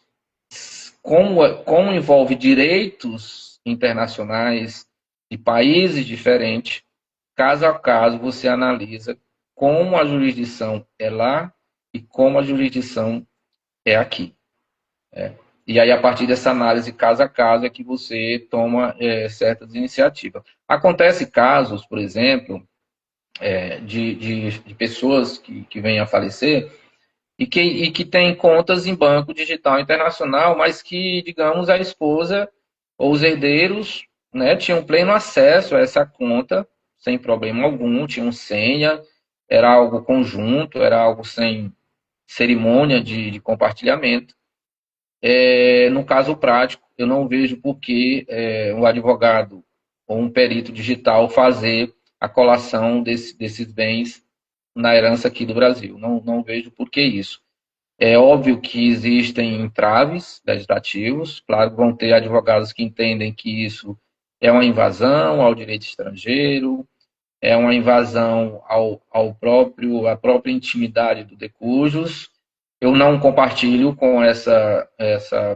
como envolve direitos internacionais de países diferentes, caso a caso você analisa como a jurisdição é lá e como a jurisdição é aqui. E aí, a partir dessa análise caso a caso, é que você toma certas iniciativas. Acontece casos, por exemplo, de pessoas que vêm a falecer e que têm contas em banco digital internacional, mas que, digamos, a esposa ou os herdeiros, né, tinham pleno acesso a essa conta, sem problema algum, tinham senha, era algo conjunto, era algo sem cerimônia de compartilhamento. No caso prático, eu não vejo por que um advogado ou um perito digital fazer a colação desses bens na herança aqui do Brasil. Não vejo por que isso. É óbvio que existem entraves legislativos, claro que vão ter advogados que entendem que isso é uma invasão ao direito estrangeiro, é uma invasão à própria intimidade do decujus. Eu não compartilho com essa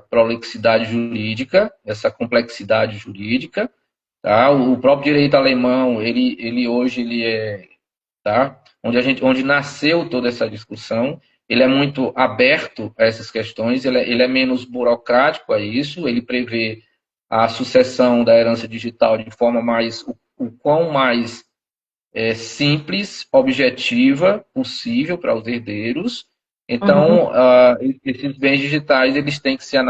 prolixidade jurídica, essa complexidade jurídica. Tá? O próprio direito alemão, ele hoje tá? Onde nasceu toda essa discussão, ele é muito aberto a essas questões, ele é menos burocrático a isso, ele prevê a sucessão da herança digital de forma o quão mais simples, objetiva possível para os herdeiros. Então, esses bens digitais, eles têm que ser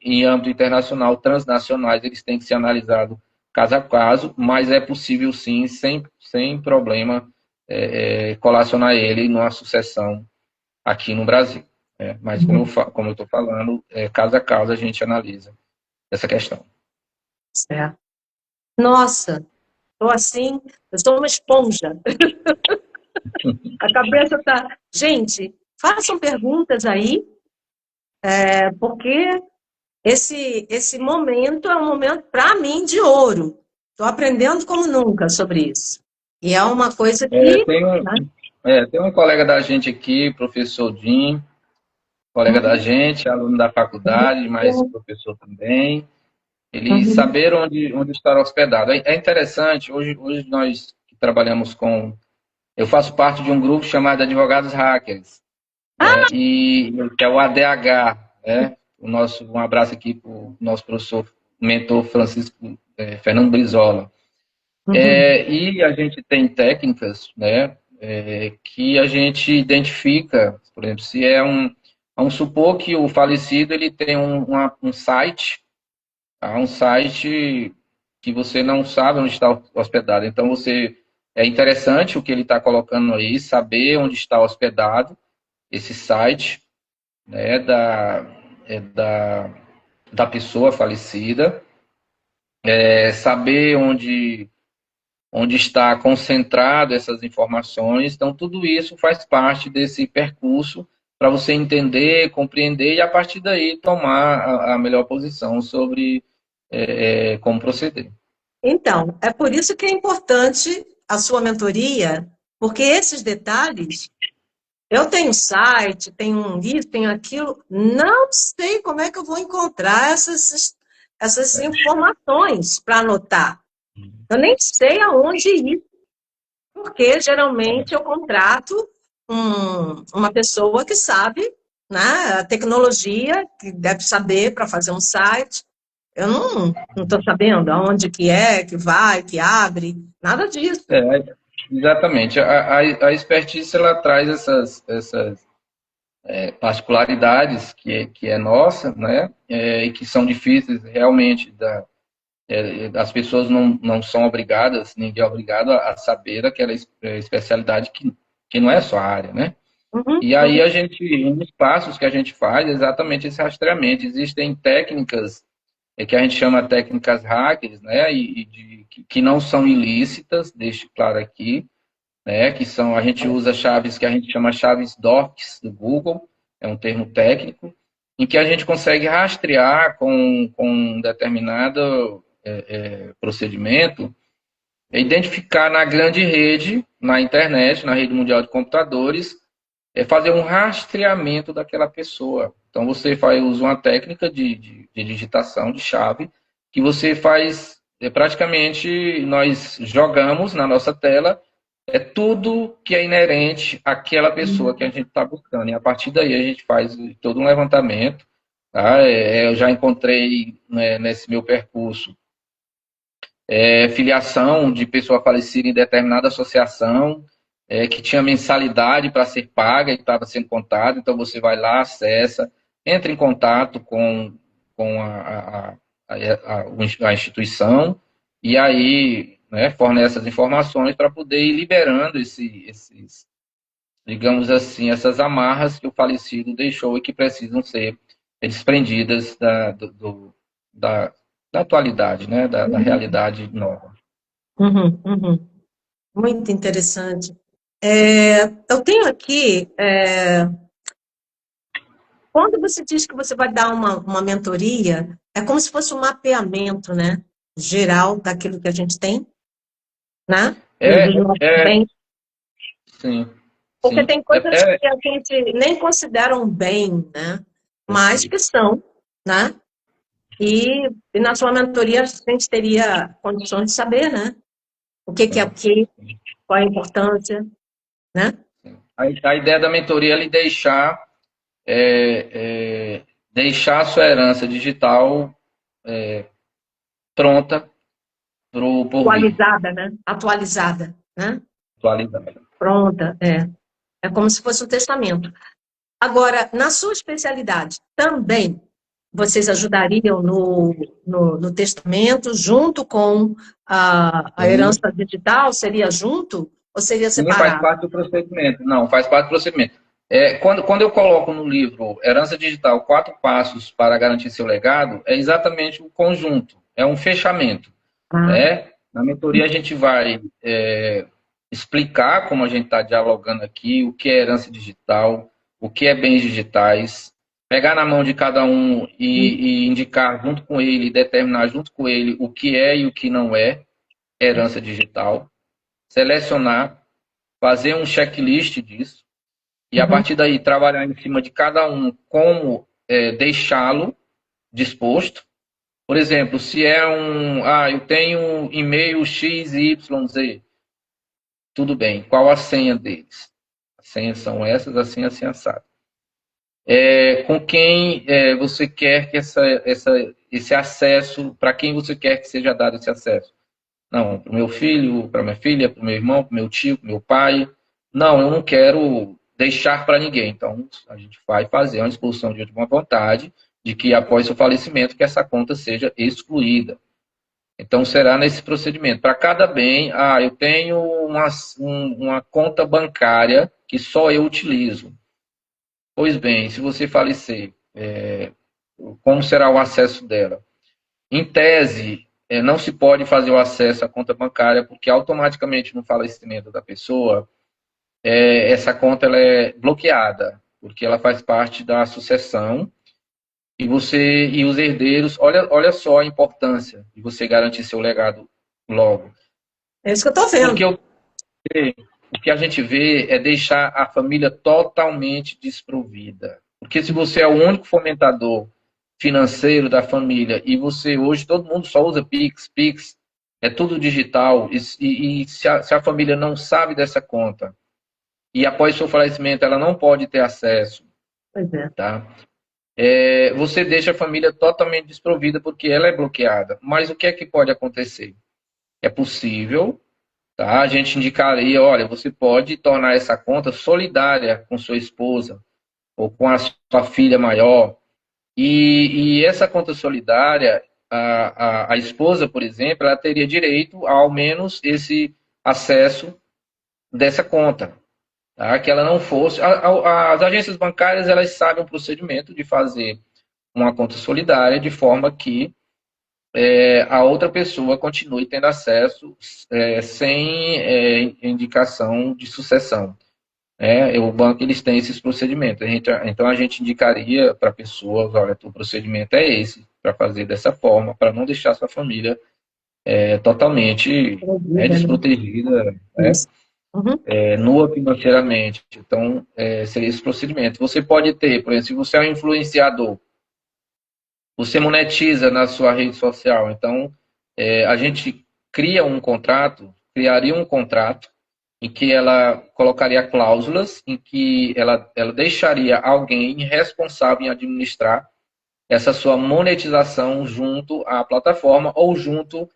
em âmbito internacional, transnacionais, eles têm que ser analisados caso a caso, mas é possível sim, sem problema, colacionar ele numa sucessão aqui no Brasil. Mas, como eu estou falando, caso a caso a gente analisa essa questão.
Certo. Nossa, estou assim, eu sou uma esponja. A cabeça está... Gente, façam perguntas aí, porque esse momento é um momento, para mim, de ouro. Estou aprendendo como nunca sobre isso. E é uma coisa que...
Tem um colega da gente aqui, professor Jim, colega da gente, aluno da faculdade, mas professor também. Eles saberam onde estar hospedado. É interessante, hoje nós que trabalhamos com... Eu faço parte de um grupo chamado Advogados Hackers, e que é o ADH, né? Um abraço aqui para o nosso professor, mentor Francisco Fernando Brizola. E a gente tem técnicas, né, que a gente identifica, por exemplo, se vamos supor que o falecido ele tem um site, um site que você não sabe onde está hospedado. Então, é interessante o que ele está colocando aí, saber onde está hospedado esse site, né, da pessoa falecida, saber onde está concentrado essas informações. Então, tudo isso faz parte desse percurso para você entender, compreender e, a partir daí, tomar a melhor posição sobre como proceder.
Então, é por isso que é importante a sua mentoria, porque esses detalhes, eu tenho site, tenho isso, tenho aquilo, não sei como é que eu vou encontrar essas informações para anotar. Eu nem sei aonde ir, porque geralmente eu contrato uma pessoa que sabe, né, a tecnologia, que deve saber para fazer um site. Eu não estou sabendo aonde que vai, que abre, nada disso.
Exatamente. A expertise, ela traz essas particularidades que é nossa, né, e que são difíceis realmente as pessoas não são obrigadas, ninguém é obrigado a saber aquela especialidade que não é só a área, né? E aí um dos passos que a gente faz é exatamente esse rastreamento. Existem técnicas que a gente chama técnicas hackers, né? Que não são ilícitas, deixo claro aqui, né? A gente usa chaves que a gente chama chaves DOCS do Google, é um termo técnico, em que a gente consegue rastrear com um determinado procedimento, identificar na grande rede, na internet, na rede mundial de computadores, fazer um rastreamento daquela pessoa. Então, você usa uma técnica de digitação de chave, que você faz, praticamente, nós jogamos na nossa tela É tudo que é inerente àquela pessoa que a gente está buscando. E a partir daí a gente faz todo um levantamento. Tá? Eu já encontrei, né, nesse meu percurso, filiação de pessoa falecida em determinada associação, que tinha mensalidade para ser paga e estava sendo contada. Então você vai lá, acessa, entra em contato com a instituição e aí, né, fornece as informações para poder ir liberando esses, digamos assim, essas amarras que o falecido deixou e que precisam ser desprendidas da, da atualidade, né, da
Uhum,
realidade nova.
uhum, uhum. Muito interessante. Eu tenho aqui, quando você diz que você vai dar uma mentoria, é como se fosse um mapeamento, né, geral daquilo que a gente tem, né,
É,
dos nossos
é,
bens,
sim,
porque
sim.
tem coisas que a gente nem considera um bem, né, mas
Perfeito.
que são, né, e na sua mentoria a gente teria condições de saber, né, o que é o que, qual é a importância, né?
A ideia da mentoria é lhe deixar a sua herança digital pronta para o porvir,
Atualizada, né? Atualizada, né?
atualizada.
Pronta, é. É como se fosse um testamento. Agora, na sua especialidade, também vocês ajudariam no testamento, junto com a
Sim,
herança digital? Seria junto ou seria
sim, faz
separado?
parte do procedimento. Não, faz parte do procedimento. Quando eu coloco no livro Herança Digital, 4 passos para garantir seu legado, é exatamente o conjunto, é um fechamento.
Ah,
Né? Na mentoria a gente vai explicar, como a gente está dialogando aqui, o que é herança digital, o que é bens digitais, pegar na mão de cada um e indicar junto com ele, determinar junto com ele o que é e o que não é herança digital, selecionar, fazer um checklist disso e a
uhum.
partir daí trabalhar em cima de cada um como deixá-lo disposto. Por exemplo, se eu tenho e-mail XYZ, tudo bem, qual a senha deles? As senhas são essas, assim, assim, assado. Com quem você quer que esse acesso, para quem você quer que seja dado esse acesso? Não, para o meu filho, para minha filha, para o meu irmão, para o meu tio, para o meu pai. Não, eu não quero deixar para ninguém. Então, a gente vai fazer uma disposição de última vontade de que, após o falecimento, que essa conta seja excluída. Então, será nesse procedimento. Para cada bem, eu tenho uma conta bancária que só eu utilizo. Pois bem, se você falecer, como será o acesso dela? Em tese, não se pode fazer o acesso à conta bancária, porque automaticamente no falecimento da pessoa, essa conta ela é bloqueada, porque ela faz parte da sucessão e você e os herdeiros, olha só a importância de você garantir seu legado logo.
É isso que eu estou
Porque
vendo.
o que a gente vê é deixar a família totalmente desprovida. Porque se você é o único fomentador financeiro da família e você hoje todo mundo só usa Pix, é tudo digital e se a família não sabe dessa conta e após seu falecimento ela não pode ter acesso,
Pois é.
tá? Você deixa a família totalmente desprovida porque ela é bloqueada. Mas o que é que pode acontecer? É possível. Tá? A gente indicaria, olha, você pode tornar essa conta solidária com sua esposa ou com a sua filha maior. E essa conta solidária, a esposa, por exemplo, ela teria direito a ao menos esse acesso dessa conta. Tá? Que ela não fosse. As agências bancárias, elas sabem o procedimento de fazer uma conta solidária de forma que a outra pessoa continue tendo acesso sem indicação de sucessão. O banco eles têm esses procedimentos. Então a gente indicaria para pessoas, olha, o procedimento é esse, para fazer dessa forma, para não deixar sua família totalmente
Envolvida, né?
desprotegida, né,
Isso. Uhum.
nua financeiramente. Então, seria esse procedimento. Você pode ter, por exemplo, se você é um influenciador, você monetiza na sua rede social. Então, a gente criaria um contrato em que ela colocaria cláusulas em que ela deixaria alguém responsável em administrar essa sua monetização junto à plataforma ou junto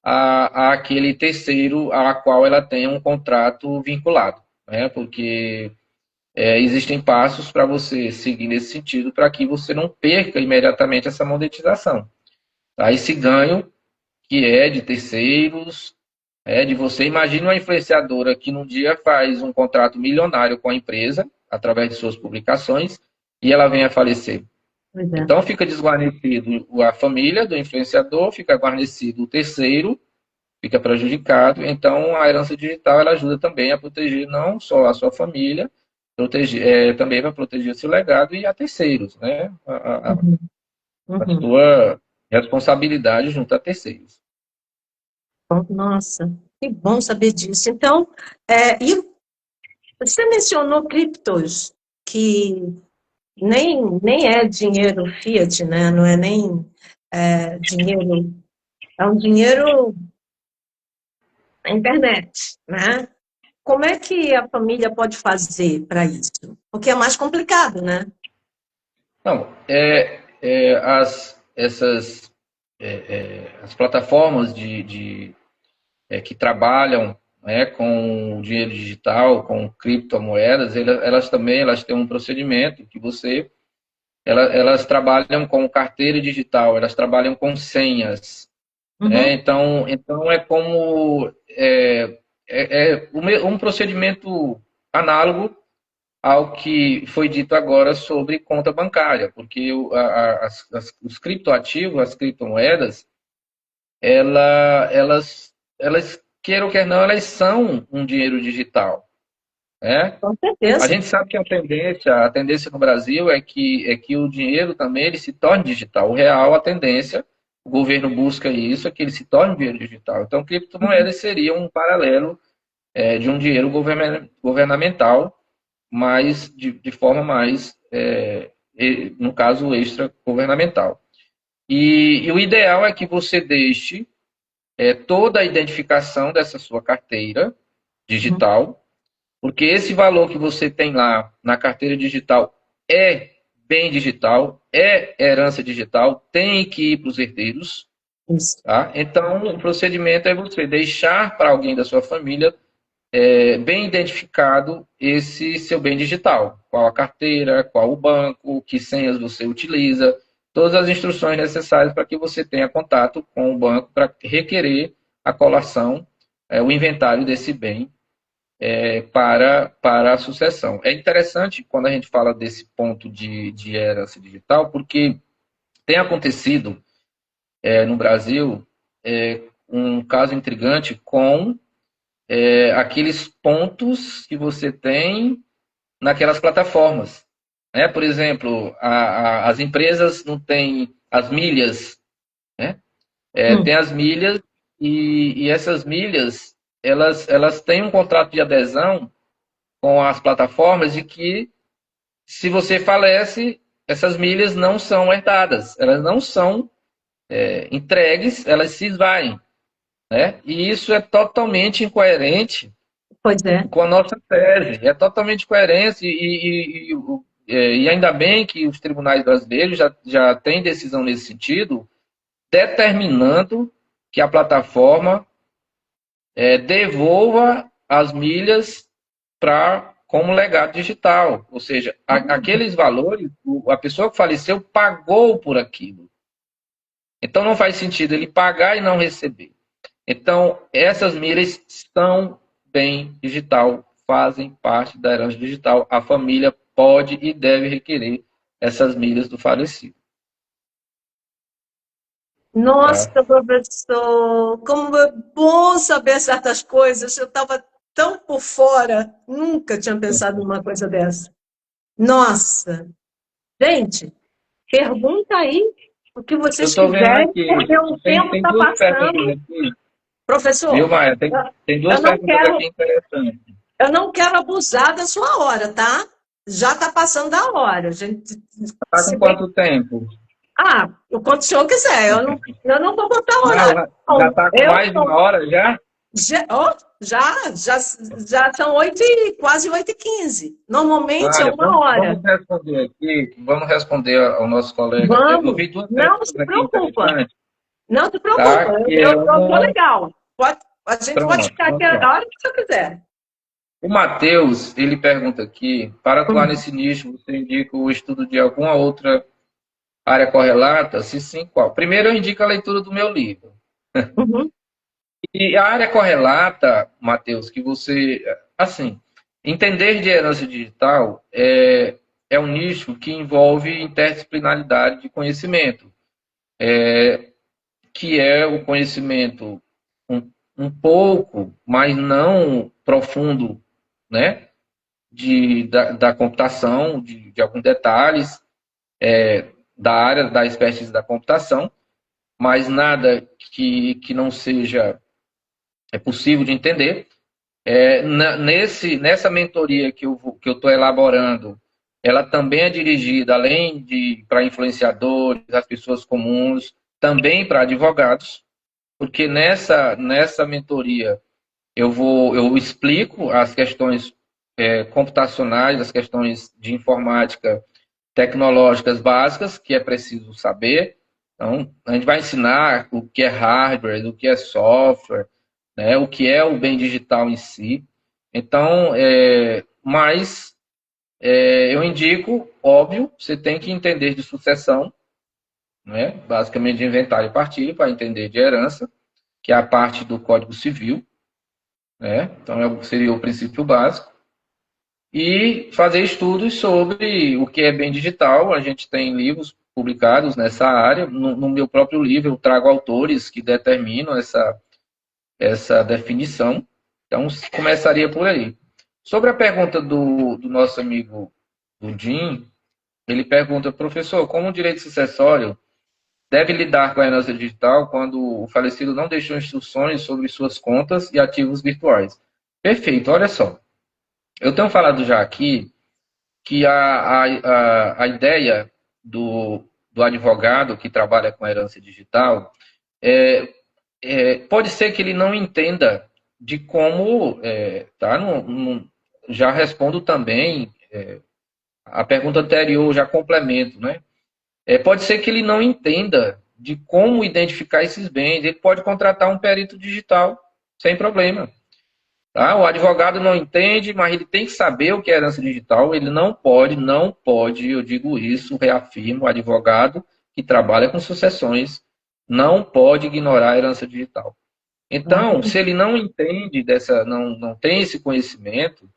àquele terceiro a qual ela tem um contrato vinculado, né? Porque existem passos para você seguir nesse sentido para que você não perca imediatamente essa monetização. Tá? Esse ganho que é de terceiros, de você. Imagine uma influenciadora que num dia faz um contrato milionário com a empresa, através de suas publicações, e ela vem a falecer.
Pois é.
Então fica desguarnecido a família do influenciador, fica guarnecido o terceiro, fica prejudicado. Então a herança digital ela ajuda também a proteger não só a sua família, também vai proteger o seu legado e a terceiros, né?
Uhum.
A
Uhum.
sua responsabilidade junto a terceiros.
Nossa, que bom saber disso. Então, e você mencionou criptos, que nem é dinheiro fiat, né? Não é nem dinheiro, é um dinheiro na internet, né? Como é que a família pode fazer para isso? Porque é mais complicado, né?
Não, as plataformas que trabalham, né, com o dinheiro digital, com criptomoedas, elas também têm um procedimento que elas trabalham com carteira digital, elas trabalham com senhas, né?
Uhum.
Então é como um procedimento análogo ao que foi dito agora sobre conta bancária, porque os criptoativos, as criptomoedas, elas, queira ou quer não, elas são um dinheiro digital, né?
Com
A
certeza.
gente sabe que a tendência no Brasil é que o dinheiro também ele se torne digital. O real, a tendência, o governo busca isso, é que ele se torne um dinheiro digital. Então, criptomoedas seria um paralelo de um dinheiro governamental, mas de forma mais, no caso, extra-governamental. E o ideal é que você deixe toda a identificação dessa sua carteira
Uhum.
digital, porque esse valor que você tem lá na carteira digital é bem digital, é herança digital, tem que ir para os herdeiros.
Isso.
Tá? Então, o procedimento é você deixar para alguém da sua família bem identificado esse seu bem digital. Qual a carteira, qual o banco, que senhas você utiliza, todas as instruções necessárias para que você tenha contato com o banco para requerer a colação, o inventário desse bem para a sucessão. É interessante quando a gente fala desse ponto de herança digital, porque tem acontecido no Brasil um caso intrigante com aqueles pontos que você tem naquelas plataformas. Né? Por exemplo, as empresas não têm as milhas, né? Tem as milhas e essas milhas elas têm um contrato de adesão com as plataformas de que se você falece, essas milhas não são herdadas, elas não são entregues, elas se esvaem. Né? E isso é totalmente incoerente
Pois é.
com a nossa tese. É totalmente coerente e ainda bem que os tribunais brasileiros já têm decisão nesse sentido, determinando que a plataforma devolva as milhas como legado digital. Ou seja, aqueles valores, a pessoa que faleceu pagou por aquilo. Então não faz sentido ele pagar e não receber. Então, essas milhas são bem digital, fazem parte da herança digital. A família pode e deve requerer essas milhas do falecido.
Nossa,
Tá?
professor, como é bom saber certas coisas. Eu estava tão por fora, nunca tinha pensado numa coisa dessa. Nossa, gente, pergunta aí o que
Eu
vocês
estou vendo
quiserem,
aqui,
porque o
tem,
tempo
tem
está
duas perguntas
passando.
aqui, viu,
Professor,
Maia? Tem,
eu
tem
eu
duas
não
perguntas
quero,
aqui interessantes.
eu não quero abusar da sua hora, tá? Já está passando da hora. Gente,
Está com quanto tempo?
o quanto o senhor quiser. Eu não vou botar
Não,
horário.
já
Não,
está com mais de uma hora já?
Já são quase 8h15. Normalmente é
Olha,
uma hora.
vamos responder aqui, vamos responder ao nosso colega. Eu
Vamos.
vi duas
Não
perguntas
se
aqui
preocupa.
interessantes,
Não se preocupa.
tá? Que é
Eu tô
uma...
legal. A gente pode
Pronto,
ficar aqui
vamos
a
lá.
hora que você quiser.
O Matheus, ele pergunta aqui, para atuar
Uhum.
nesse nicho, você indica o estudo de alguma outra área correlata? Se sim, qual? Primeiro, eu indico a leitura do meu livro.
Uhum.
E a área correlata, Matheus, que você, assim, entender de herança digital é um nicho que envolve interdisciplinaridade de conhecimento, que é o conhecimento um pouco, mas não profundo, né, da computação, de alguns detalhes da área da expertise da computação, mas nada que não seja possível de entender. Nessa mentoria que eu estou elaborando, ela também é dirigida, além de para influenciadores, as pessoas comuns, também para advogados, porque nessa mentoria eu explico as questões computacionais, as questões de informática tecnológicas básicas que é preciso saber. Então, a gente vai ensinar o que é hardware, o que é software, né, o que é o bem digital em si. Então, eu indico, óbvio, você tem que entender de sucessão, né, basicamente de inventário e partilha, para entender de herança, que é a parte do Código Civil, né? Então, seria o princípio básico. E fazer estudos sobre o que é bem digital. A gente tem livros publicados nessa área. No meu próprio livro, eu trago autores que determinam essa definição. Então, começaria por aí. Sobre a pergunta do nosso amigo do Jim, ele pergunta, professor, como o direito sucessório deve lidar com a herança digital quando o falecido não deixou instruções sobre suas contas e ativos virtuais? Perfeito, olha só. Eu tenho falado já aqui que a ideia do advogado que trabalha com a herança digital pode ser que ele não entenda de como, tá? Já respondo também a pergunta anterior, já complemento, né? Pode ser que ele não entenda de como identificar esses bens. Ele pode contratar um perito digital sem problema. Tá? O advogado não entende, mas ele tem que saber o que é herança digital. Ele não pode, eu digo isso, reafirmo, o advogado que trabalha com sucessões não pode ignorar a herança digital. Então, se ele não entende não tem esse conhecimento,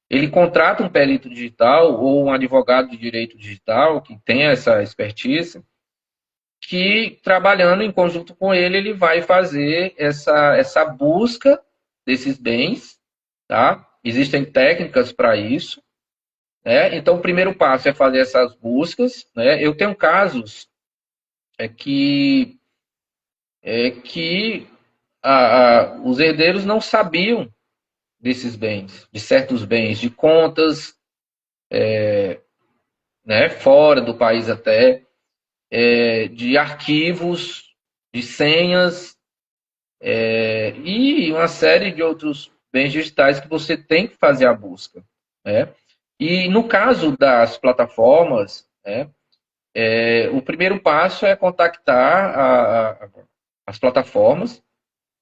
ele contrata um perito digital ou um advogado de direito digital que tenha essa expertise, que trabalhando em conjunto com ele, ele vai fazer essa busca desses bens, tá? Existem técnicas para isso, né? Então, o primeiro passo é fazer essas buscas, né? Eu tenho casos que os herdeiros não sabiam desses bens, de certos bens, de contas, né? Fora do país até, de arquivos, de senhas, e uma série de outros bens digitais que você tem que fazer a busca, né? E no caso das plataformas, né, o primeiro passo é contactar as plataformas,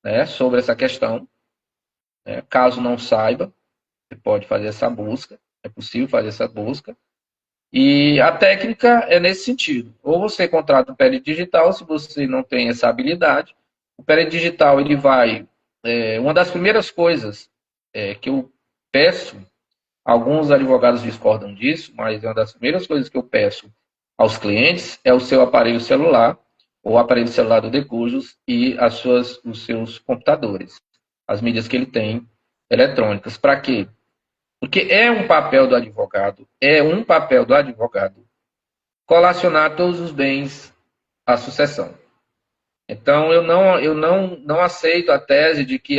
né, sobre essa questão, né? Caso não saiba, você pode fazer essa busca, é possível fazer essa busca. E a técnica é nesse sentido. Ou você contrata um perito digital, se você não tem essa habilidade. O perito digital, ele vai... uma das primeiras coisas que eu peço, alguns advogados discordam disso, mas é uma das primeiras coisas que eu peço aos clientes é o seu aparelho celular, ou o aparelho celular do Decujos e os seus computadores, as mídias que ele tem eletrônicas. Para quê? Porque é um papel do advogado colacionar todos os bens à sucessão. Então, eu não aceito a tese de que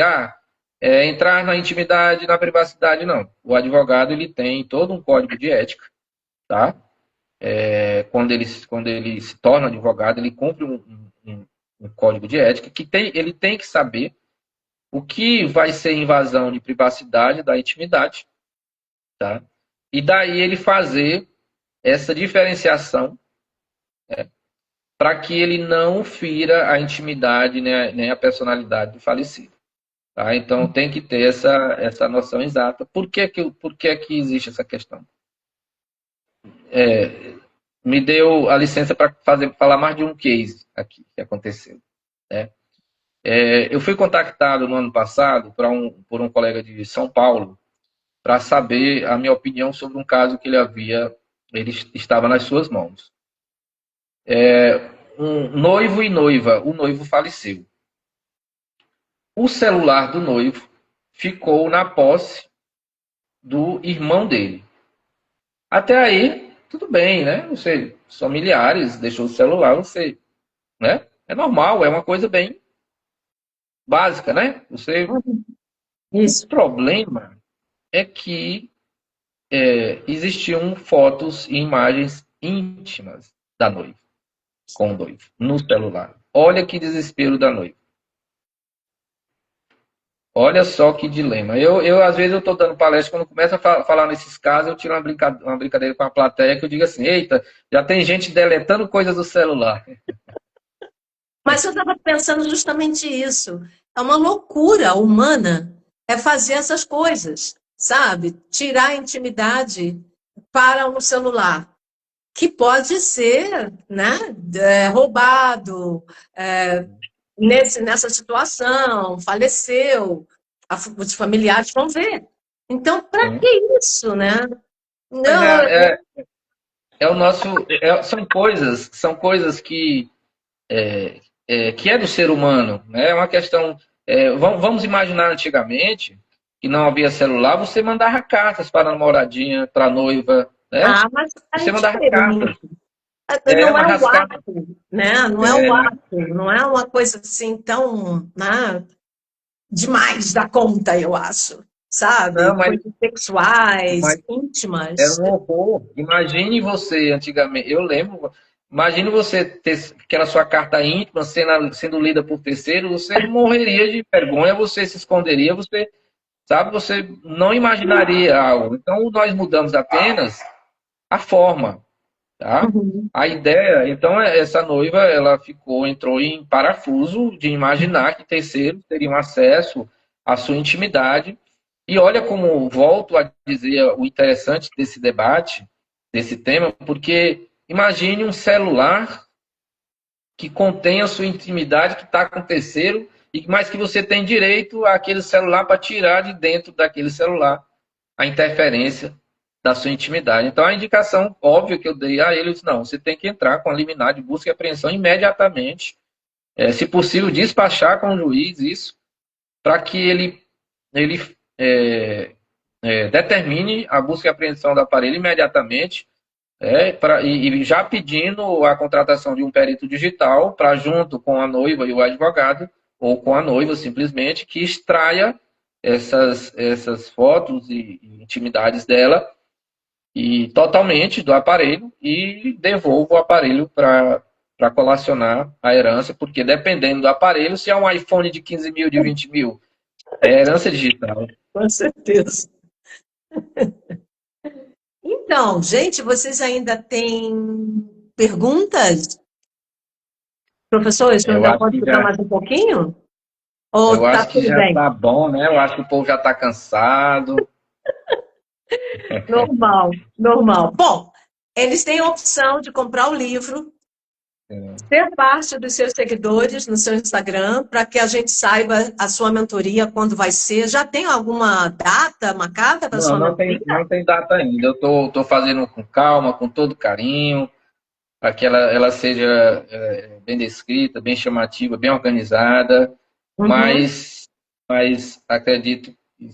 entrar na intimidade, na privacidade, não. O advogado ele tem todo um código de ética, tá? Quando ele se torna advogado, ele cumpre um código de ética que ele tem que saber o que vai ser invasão de privacidade, da intimidade, tá? E daí ele fazer essa diferenciação para que ele não fira a intimidade nem a personalidade do falecido. Tá? Então tem que ter essa noção exata. Por que que existe essa questão? Me deu a licença para falar mais de um case aqui que aconteceu. Né? Eu fui contactado no ano passado por um colega de São Paulo para saber a minha opinião sobre um caso que ele estava nas suas mãos. Um noivo e noiva, o noivo faleceu. O celular do noivo ficou na posse do irmão dele. Até aí, tudo bem, né? Você, familiares, deixou o celular, você, né? É normal, é uma coisa bem básica, né? O
Isso.
problema é que existiam fotos e imagens íntimas da noiva, com o noivo, no celular. Olha que desespero da noiva. Olha só que dilema. Às vezes, eu estou dando palestra, quando começa a falar nesses casos, eu tiro uma brincadeira com a plateia, que eu digo assim, eita, já tem gente deletando coisas do celular.
Mas eu estava pensando justamente isso. É uma loucura humana fazer essas coisas, sabe? Tirar a intimidade para um celular, que pode ser, né, roubado, nessa situação, faleceu, os familiares vão ver. Então, para que isso, né?
Mas
Não,
o nosso. São coisas que é do ser humano, né? É uma questão. Vamos imaginar antigamente que não havia celular, você mandava cartas para a namoradinha, para a noiva, né?
mas é
Você mandava cartas.
diferente. Não é
Mas
o
as cartas.
ato, né? Não é o ato, não é uma coisa assim tão, né, demais da conta, eu acho, sabe?
Não, mas,
Coisas sexuais,
mas era
íntimas.
um horror. Imagine você, antigamente, eu lembro, imagine você ter aquela sua carta íntima sendo lida por terceiro, você morreria de vergonha, você se esconderia, você, sabe, você não imaginaria algo. Então, nós mudamos apenas a forma, tá?
Uhum.
A ideia, então, essa noiva, entrou em parafuso de imaginar que terceiros teriam acesso à sua intimidade. E olha como volto a dizer o interessante desse debate, desse tema, porque imagine um celular que contém a sua intimidade, que está com terceiro, mas que você tem direito àquele celular para tirar de dentro daquele celular a interferência da sua intimidade. Então, a indicação óbvia que eu dei a eles, não, você tem que entrar com a liminar de busca e apreensão imediatamente, se possível, despachar com o juiz isso, para que ele determine a busca e apreensão do aparelho imediatamente, e já pedindo a contratação de um perito digital para, junto com a noiva e o advogado, ou com a noiva simplesmente, que extraia essas fotos e intimidades dela e totalmente do aparelho e devolva o aparelho para colacionar a herança, porque dependendo do aparelho, se é um iPhone de 15 mil, de 20 mil, é herança digital.
Com certeza. Então, gente, vocês ainda têm perguntas? Professor, isso
Eu
ainda
acho
pode
que
ficar
já,
mais um pouquinho?
eu
Ou tá
acho que
tudo
já
bem?
tá bom, né? Eu acho que o povo já está cansado.
Normal, normal. Bom, eles têm a opção de comprar o livro, ser parte dos seus seguidores no seu Instagram, para que a gente saiba a sua mentoria, quando vai ser. Já tem alguma data marcada para a
Não,
sua mentoria?
não tem data ainda. Eu tô fazendo com calma, com todo carinho, para que ela seja bem descrita, bem chamativa, bem organizada.
Uhum.
Mas acredito que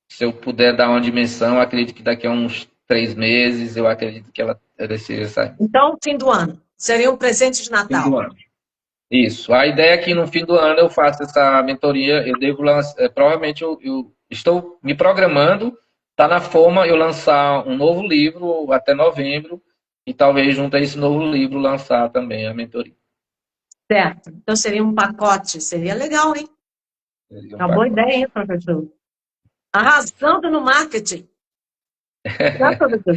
se eu puder dar uma dimensão, acredito que daqui a uns 3 meses, eu acredito que ela seja saindo.
Então, fim do ano. Seria um presente de
Fim do
Natal.
ano. Isso. A ideia é que no fim do ano eu faça essa mentoria. Eu devo lançar, provavelmente eu estou me programando, está na forma eu lançar um novo livro até novembro e talvez junto a esse novo livro lançar também a mentoria.
Certo. Então, seria um pacote. Seria legal, hein?
Seria
Uma boa
bacana.
ideia, hein, professor? Arrasando no marketing. Tá, professor?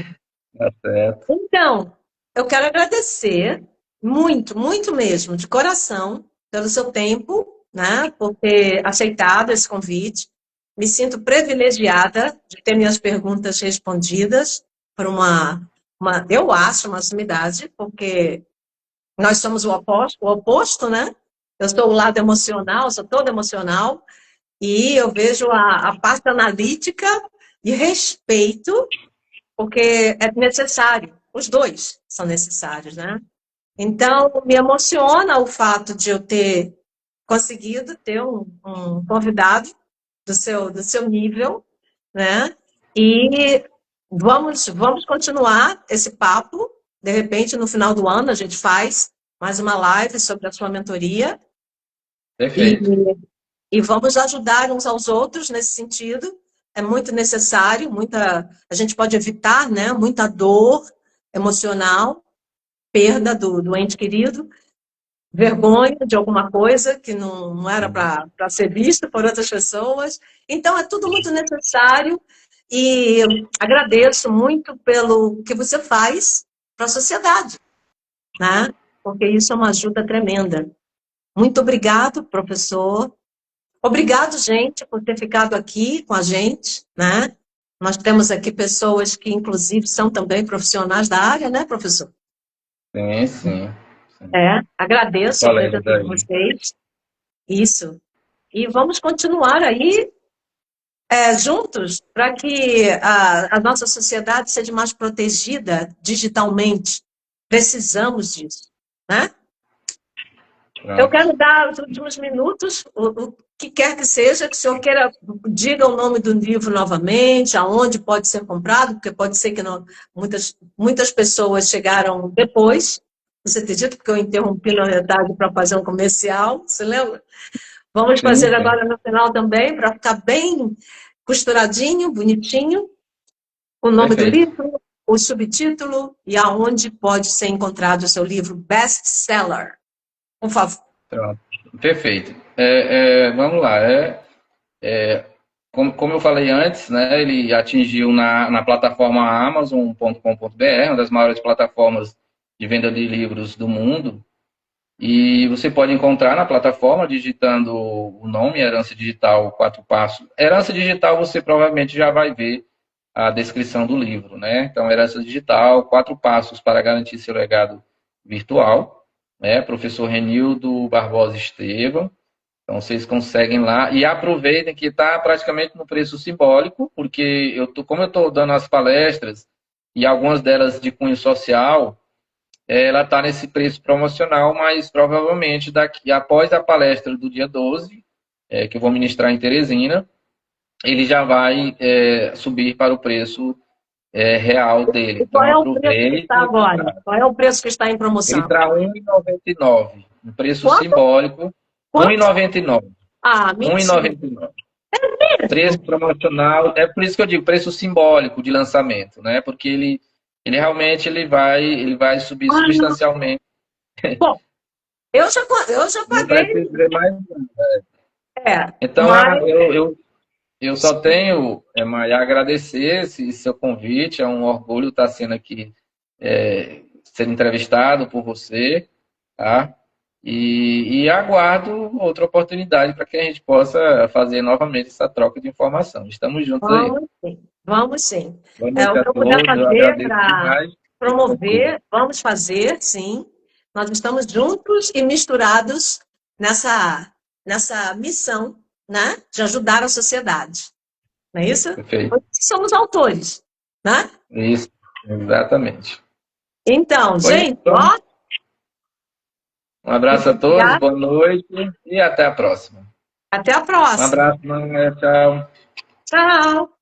Tá certo.
Então, eu quero agradecer muito, muito mesmo, de coração, pelo seu tempo, né, por ter aceitado esse convite. Me sinto privilegiada de ter minhas perguntas respondidas por eu acho, uma sumidade, porque nós somos o oposto, né? Eu sou o lado emocional, sou toda emocional, e eu vejo a parte analítica e respeito porque é necessário, os dois são necessários, né? Então, me emociona o fato de eu ter conseguido ter um convidado do seu nível, né? E vamos continuar esse papo. De repente, no final do ano, a gente faz mais uma live sobre a sua mentoria e,
Perfeito.
e vamos ajudar uns aos outros nesse sentido. É muito necessário, a gente pode evitar, né, muita dor emocional, perda do ente querido, vergonha de alguma coisa que não era para ser vista por outras pessoas. Então, é tudo muito necessário e agradeço muito pelo que você faz para a sociedade, né? Porque isso é uma ajuda tremenda. Muito obrigado, professor. Obrigado, gente, por ter ficado aqui com a gente, né? Nós temos aqui pessoas que, inclusive, são também profissionais da área, né, professor?
Sim, sim. Sim. Os
Agradeço a
colegas
presença de
aí.
vocês. Isso. E vamos continuar aí juntos para que a nossa sociedade seja mais protegida digitalmente. Precisamos disso, né? Eu
Pronto.
quero dar os últimos minutos, o que quer que seja, que o senhor queira, diga o nome do livro novamente, aonde pode ser comprado, porque pode ser que não, muitas pessoas chegaram depois. Você ter dito porque eu interrompi na verdade para fazer um comercial, você lembra? Vamos
Sim,
fazer
sim.
agora no final também, para ficar bem costuradinho, bonitinho, o nome do
Perfeito.
livro, o subtítulo e aonde pode ser encontrado o seu livro best-seller. Por favor.
Pronto. Perfeito. Vamos lá. Como eu falei antes, né, ele atingiu na plataforma Amazon.com.br, uma das maiores plataformas de venda de livros do mundo. E você pode encontrar na plataforma digitando o nome Herança Digital Quatro Passos. Herança Digital você provavelmente já vai ver a descrição do livro, né? Então, Herança Digital, Quatro Passos para Garantir Seu Legado Virtual, né? Professor Renildo Barbosa Estevam. Então, vocês conseguem lá e aproveitem que está praticamente no preço simbólico, porque como eu estou dando as palestras e algumas delas de cunho social, ela está nesse preço promocional, mas provavelmente daqui após a palestra do dia 12, que eu vou ministrar em Teresina, ele já vai subir para o preço real dele.
E qual
Então
é o preço que está
aproveite.
agora? Qual é o preço que está em
Ele
promoção?
está R$ 1,99, um preço
Quanto?
simbólico,
Quanto? Ah,
R$
mentira.
1,99. Preço promocional, é por isso que eu digo preço simbólico de lançamento, né? Porque ele realmente ele vai subir
Ah, não.
substancialmente.
Bom, eu já
Não
paguei,
precisa ver mais. Então,
mas
eu só tenho, Maia, a agradecer esse seu convite. É um orgulho estar sendo aqui, sendo entrevistado por você, tá? E aguardo outra oportunidade para que a gente possa fazer novamente essa troca de informação. Estamos juntos aí.
vamos sim, vamos sim.
Boa noite
O
a
que eu puder
todos, eu
fazer
agradeço
para
demais pelo convite.
promover, vamos fazer, sim. Nós estamos juntos e misturados nessa missão, né, de ajudar a sociedade. Não é isso?
Perfeito.
Somos autores, né?
Isso, exatamente.
Então,
Pois
gente,
então,
ó,
um abraço
muito
a todos,
obrigada.
boa noite e até a próxima.
Até a
Um
próxima.
abraço, Manuel, tchau.
Tchau.